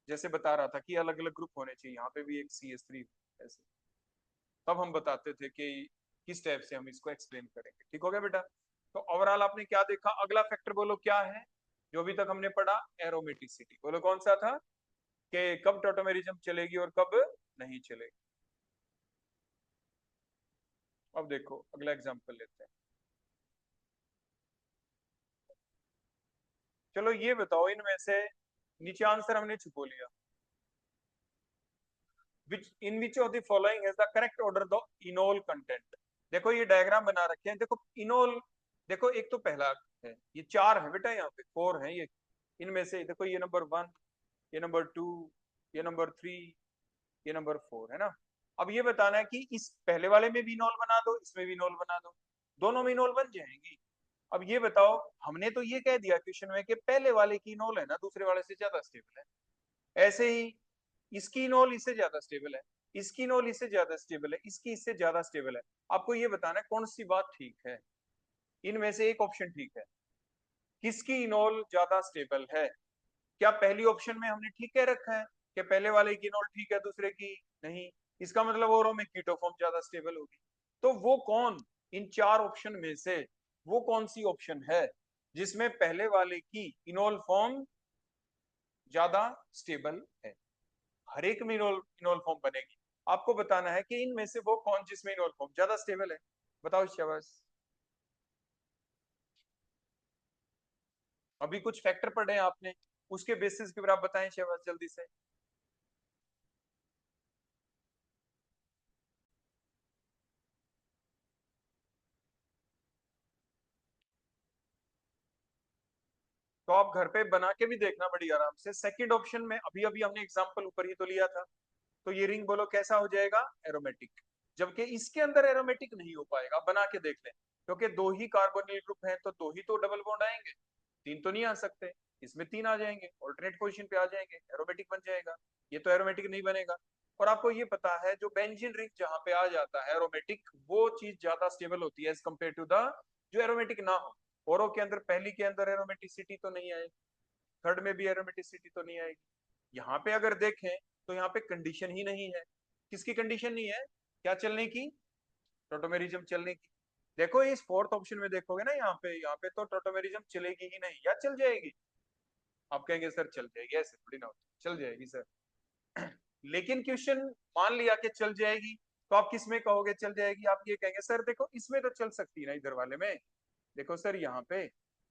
[SPEAKER 1] जैसे बता रहा था कि अलग अलग ग्रुप होने चाहिए, यहाँ पे भी एक CH3 ऐसे, तब हम बताते थे कि किस टाइप से हम इसको एक्सप्लेन करेंगे। ठीक हो गया बेटा। तो ओवरऑल आपने क्या देखा, अगला फैक्टर बोलो क्या है जो अभी तक हमने पढ़ा, एरोमेटिसिटी। बोलो कौन सा था, कि कब टोटोमेरिज्म चलेगी और कब नहीं चलेगी। अब देखो अगला एग्जांपल लेते हैं। चलो ये बताओ, इनमें से नीचे आंसर हमने छुपो लिया, in which of the following has the correct order the enol content। देखो ये डायग्राम बना रखे हैं, देखो इनोल, देखो एक तो पहला है, ये 4 है बेटा, यहाँ पे 4 है ये, इनमें से देखो ये नंबर 1, ये नंबर 2, ये नंबर 3, ये नंबर 4 है ना। अब ये बताना है कि इस पहले वाले में भी इनोल बना दो, इसमें भी इनोल बना दो, दोनों में इनोल बन जाएंगी। अब ये बताओ, हमने तो ये कह दिया क्वेश्चन में कि पहले वाले की इनोल है ना दूसरे वाले से ज्यादा स्टेबल है, ऐसे ही इसकी इनोल इससे ज्यादा स्टेबल है, इसकी इनोल इससे ज्यादा स्टेबल है, इसकी इससे ज्यादा स्टेबल है। आपको ये बताना है कौन सी बात ठीक है, इनमें से एक ऑप्शन ठीक है, किसकी इनोल ज्यादा स्टेबल है। क्या पहली ऑप्शन में हमने ठीक कह रखा है कि पहले वाले की इनोल ठीक है दूसरे की नहीं, इसका मतलब औरों में कीटो फॉर्म ज्यादा स्टेबल होगी। तो वो कौन, इन 4 ऑप्शन में से वो कौन सी ऑप्शन है जिसमें पहले वाले की इनोल फॉर्म ज्यादा स्टेबल है। हर एक में इनोल इनोल फॉर्म बनेगी, आपको बताना है कि इनमें से वो कौन जिसमें इनोल फॉर्म ज्यादा स्टेबल है। बताओ शाबाश। अभी कुछ फैक्टर पढ़े हैं आपने, उसके बेसिस के ऊपर आप बताएं शाबाश जल्दी से। तो आप घर पे बना के भी देखना बड़ी आराम से। सेकंड ऑप्शन में अभी अभी हमने एग्जांपल ऊपर ही तो लिया था, तो ये रिंग बोलो कैसा हो जाएगा, एरोमेटिक। जबकि इसके अंदर एरोमेटिक नहीं हो पाएगा, बना के देख लें, क्योंकि 2 ही कार्बोनिल ग्रुप हैं तो 2 ही तो डबल बॉन्ड आएंगे, 3 तो नहीं आ सकते। इसमें 3 आ जाएंगे, ऑल्टरनेट पोजीशन पे आ जाएंगे, एरोमेटिक बन जाएगा। ये तो एरोमेटिक नहीं बनेगा। और आपको ये पता है जो बेंजीन रिंग जहां पे आ जाता है एरोमेटिक, वो चीज ज्यादा स्टेबल होती है एज कम्पेयर टू द जो एरोमेटिक ना हो। औरों के अंदर पहली के अंदर एरोमेटिसिटी तो नहीं आएगी, थर्ड में भी एरोमेटिसिटी तो नहीं आएगी। यहाँ पे अगर देखें तो यहाँ पे कंडीशन ही नहीं है। किसकी कंडीशन नहीं है, क्या चलने की, टोटोमेरिज्म चलने की। देखो इस फोर्थ ऑप्शन में देखोगे ना, यहाँ पे तो टोटोमेरिज्म चलेगी ही नहीं, या चल जाएगी। आप कहेंगे सर चल जाएगी, ऐसे थोड़ी ना होता, चल जाएगी सर। लेकिन क्वेश्चन मान लिया कि चल जाएगी, तो आप किस में कहोगे चल जाएगी, आप ये कहेंगे सर देखो इसमें तो चल सकती है ना, इधर वाले में। देखो सर यहाँ पे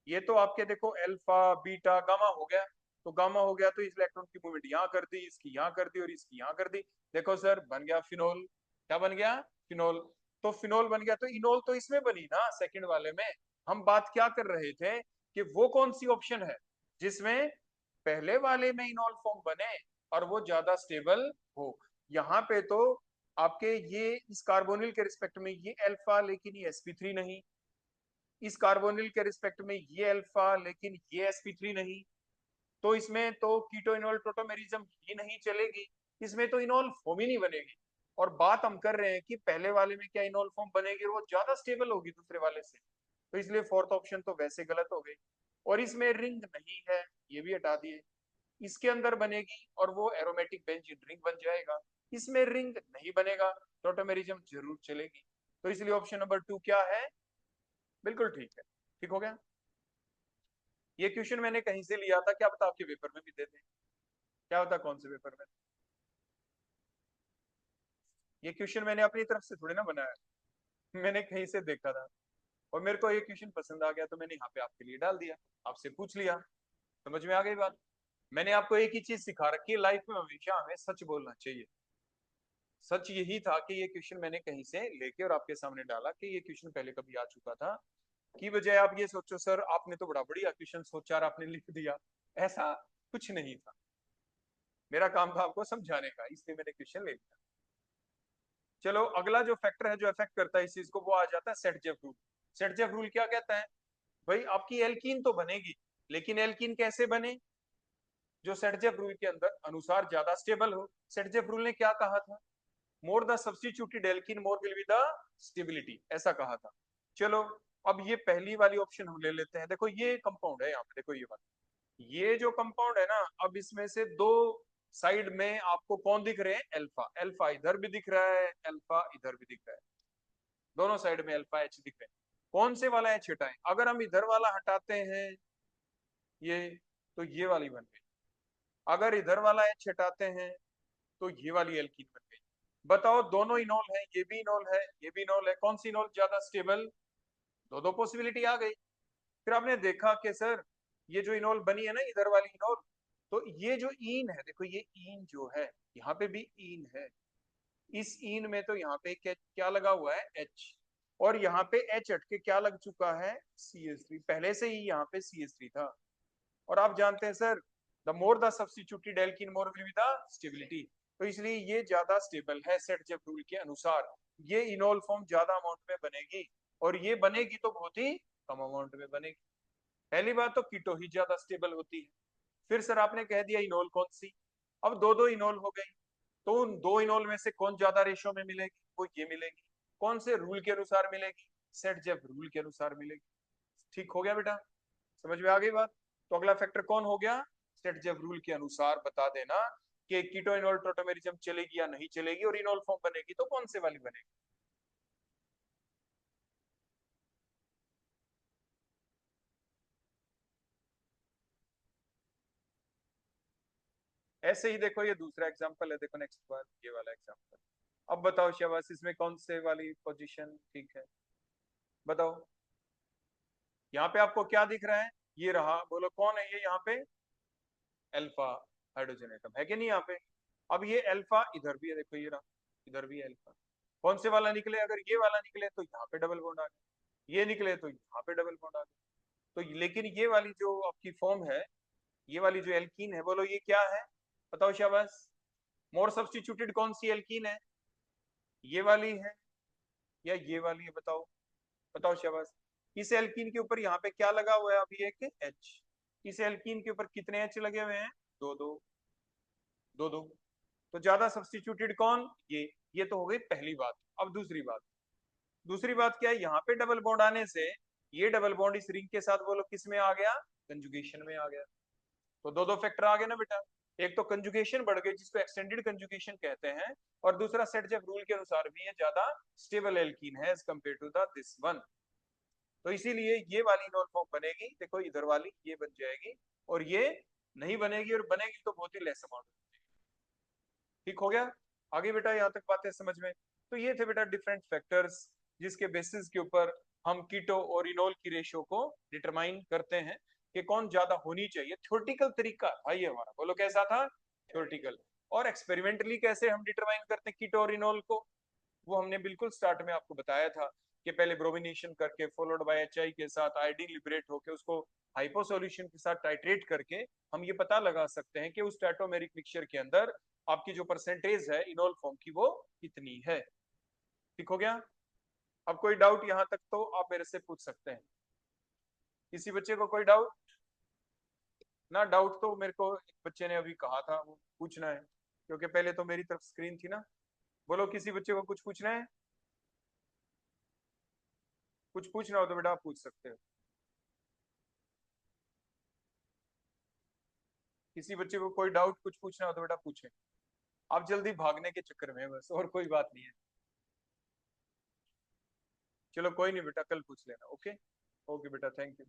[SPEAKER 1] ये तो आपके देखो अल्फा बीटा गामा हो गया, तो गामा हो गया तो इस इलेक्ट्रॉन की मूवमेंट यहाँ कर दी, इसकी यहाँ कर दी और इसकी यहाँ कर दी। देखो सर बन गया फिनोल, क्या बन गया, फिनोल। तो फिनोल बन गया, तो इनोल तो इसमें बनी ना सेकंड वाले में। हम बात क्या कर रहे थे कि वो कौन सी ऑप्शन है जिसमें पहले वाले में इनोल फॉर्म बने और वो ज्यादा स्टेबल हो। यहाँ पे तो आपके ये इस कार्बोनिल के रिस्पेक्ट में ये अल्फा लेकिन ये sp3 नहीं, इस कार्बोनिल के रिस्पेक्ट में ये अल्फा लेकिन ये sp3 नहीं, तो इसमें तो कीटो इनोल टोटोमेरिज्म ही नहीं चलेगी, इसमें तो इनोल फॉर्म ही नहीं बनेगी। और बात हम कर रहे हैं कि पहले वाले में क्या इनोल फॉर्म बनेगी और वो ज्यादा स्टेबल होगी दूसरे वाले से, तो इसलिए फोर्थ ऑप्शन तो वैसे गलत हो गई। और इसमें रिंग नहीं है, ये भी हटा दिए, इसके अंदर बनेगी और वो एरोमेटिक बेंजीन रिंग बन जाएगा, इसमें रिंग नहीं बनेगा, टोटोमेरिज्म जरूर चलेगी। तो इसलिए ऑप्शन नंबर 2 क्या है, बिल्कुल ठीक है। ठीक हो गया। ये क्वेश्चन मैंने कहीं से लिया था, क्या पता आपके पेपर में भी दे दें, क्या पता कौन से पेपर में। ये क्वेश्चन मैंने अपनी तरफ से थोड़ी ना बनाया, मैंने कहीं से देखा था और मेरे को ये क्वेश्चन पसंद आ गया तो मैंने यहाँ पे आपके लिए डाल दिया, आपसे पूछ लिया। समझ में आ गई बात। मैंने आपको एक ही चीज सिखा रखी है लाइफ में, हमेशा हमें सच बोलना चाहिए। सच यही था कि ये क्वेश्चन मैंने कहीं से लेके और आपके सामने डाला कि ये क्वेश्चन पहले कभी आ चुका था की बजाय आप ये सोचो सर आपने तो बड़ा बढ़िया क्वेश्चन सोचा और आपने लिख दिया, ऐसा कुछ नहीं था। मेरा काम था आपको समझाने का, इसलिए मैंने क्वेश्चन ले लिया। चलो अगला जो फैक्टर है जो अफेक्ट करता है इस चीज को, वो आ जाता है सेट-जेफ रूल। सेट-जेफ रूल क्या कहता है? भाई आपकी एल्कीन तो बनेगी, लेकिन एल्कीन कैसे बने? जो सेट-जेफ रूल के अंदर अनुसार ज्यादा स्टेबल हो। सेट-जेफ रूल ने क्या कहा था? More the substituted alkene more will be the stability, ऐसा कहा था। चलो अब ये पहली वाली ऑप्शन हम ले लेते हैं। देखो ये कंपाउंड है यहाँ पे, देखो ये वाला, ये जो कंपाउंड है ना, अब इसमें से दो साइड में आपको कौन दिख रहे हैं? अल्फा। अल्फा इधर भी दिख रहा है, अल्फा इधर भी दिख रहा है, दोनों साइड में अल्फा एच दिख रहे हैं। कौन से वाला एच हटाएं? अगर हम इधर वाला हटाते हैं ये, तो ये वाली बन गई। अगर इधर वाला एच हटाते हैं तो ये वाली एल्कीन बन गई। बताओ दोनों इनोल है, ये भी इनोल है, ये भी इनोल है, कौन सी इनोल ज्यादा स्टेबल? दो दो पॉसिबिलिटी आ गई। फिर आपने देखा कि सर ये जो इनोल बनी है ना, इधर वाली इनोल, तो ये जो ईन है, देखो ये ईन जो है, यहाँ पे भी ईन है, इस ईन में तो यहाँ पे क्या लगा हुआ है? एच। और यहाँ पे एच हट के क्या लग चुका है? CH3। पहले से ही यहाँ पे CH3 था। और आप जानते हैं sir, the more the substituted alkene more will be the stability, तो इसलिए ये ज्यादा स्टेबल है सेट-जेफ रूल के अनुसार। ये इनोल फॉर्म ज्यादा अमाउंट में बनेगी, और ये बनेगी तो बहुत ही कम अमाउंट में बनेगी। पहली बात तो कीटो ही ज्यादा स्टेबल होती है। फिर सर आपने कह दिया इनोल कौन सी? अब दो दो इनोल हो गई, तो उन दो इनोल में से कौन ज्यादा रेशो में मिलेगी? वो ये मिलेगी। कौन से रूल के अनुसार मिलेगी? सेट-जेफ रूल के अनुसार मिलेगी। ठीक हो गया बेटा, समझ में आ गई बात? तो अगला फैक्टर कौन हो गया? सेट-जेफ रूल के अनुसार बता देना कि कीटो इनोल टोटोमेरिज्म चलेगी या नहीं चलेगी, और इनोल फॉर्म बनेगी तो कौन से वाली बनेगी। ऐसे ही देखो ये दूसरा एग्जांपल है, देखो नेक्स्ट बार ये वाला एग्जांपल। अब बताओ शाबाश, इसमें कौन से वाली पोजीशन ठीक है? बताओ यहाँ पे आपको क्या दिख रहा है? ये रहा, बोलो कौन है ये? यहाँ पे अल्फा हाइड्रोजन एटम है कि नहीं यहाँ पे? अब ये अल्फा इधर भी है, देखो ये रहा, इधर भी है अल्फा। कौन से वाला निकले? अगर ये वाला निकले तो यहाँ पे डबल बॉन्ड आ गया, ये निकले तो यहाँ पे डबल बॉन्ड आ गया। तो लेकिन ये वाली जो आपकी फॉर्म है, ये वाली जो एल्कीन है, बोलो ये क्या है? बताओ शाबाश। मोर सब्स्टिट्यूटेड कौन सी एल्कीन है? ये वाली है या ये वाली है? बताओ, बताओ शाबाश। इस एल्कीन के ऊपर यहाँ पे क्या लगा हुआ है? अभी एक एच। इस एल्कीन के ऊपर कितने एच लगे हुए हैं? दो दो, दो दो। तो ज्यादा सब्स्टिट्यूटेड कौन? ये तो हो गई पहली बात। अब दूसरी बात, दूसरी बात क्या है? यहाँ पे डबल बॉन्ड आने से ये डबल बॉन्ड इस रिंग के साथ बोलो किस में आ गया? कंजुगेशन में आ गया। तो दो दो फैक्टर आ गए ना बेटा। एक तो कंजुगेशन बढ़ गई, जिसको एक्सटेंडेड कंजुगेशन कहते हैं, और दूसरा सेट-जेफ रूल के अनुसार भी ये ज्यादा स्टेबल एल्कीन है as compare to the this one. तो इसीलिए ये वाली नॉन फॉर्म बनेगी, देखो इधर वाली ये बन जाएगी, और ये नहीं बनेगी, और बनेगी तो बहुत ही लेस अमाउंट। ठीक हो गया? आगे बेटा यहाँ तक बातें समझ में? तो ये थे बेटा डिफरेंट फैक्टर्स जिसके बेसिस के ऊपर हम कीटो और इनोल की रेशियो को डिटरमाइन करते हैं कि कौन ज्यादा होनी चाहिए। थ्योरेटिकल तरीका था ये हमारा, बोलो कैसा था? थ्योरेटिकल। और एक्सपेरिमेंटली कैसे हम डिटरमाइन करते हैं कीटो और इनोल को, वो हमने बिल्कुल स्टार्ट में आपको बताया था कि पहले ब्रोमिनेशन करके फॉलोड बाय HI के साथ आयोडीन लिबरेट होकर उसको हाइपो सॉल्यूशन के साथ टाइट्रेट करके हम ये पता लगा सकते हैं कि उस टाइटोमेरिक मिक्सचर के अंदर आपकी जो परसेंटेज है इनोल फॉर्म की वो कितनी है। ठीक हो गया? अब कोई डाउट यहाँ तक तो आप मेरे से पूछ सकते हैं। किसी बच्चे को कोई डाउट? ना डाउट तो मेरे को एक बच्चे ने अभी कहा था वो पूछना है, क्योंकि पहले तो मेरी तरफ स्क्रीन थी ना। बोलो किसी बच्चे को कुछ पूछना है? कुछ पूछना हो तो बेटा आप पूछ सकते हो। किसी बच्चे को कोई डाउट कुछ पूछना हो तो बेटा पूछे। आप जल्दी भागने के चक्कर में है बस, और कोई बात नहीं है। चलो कोई नहीं बेटा, कल पूछ लेना। ओके, ओके बेटा, थैंक यू।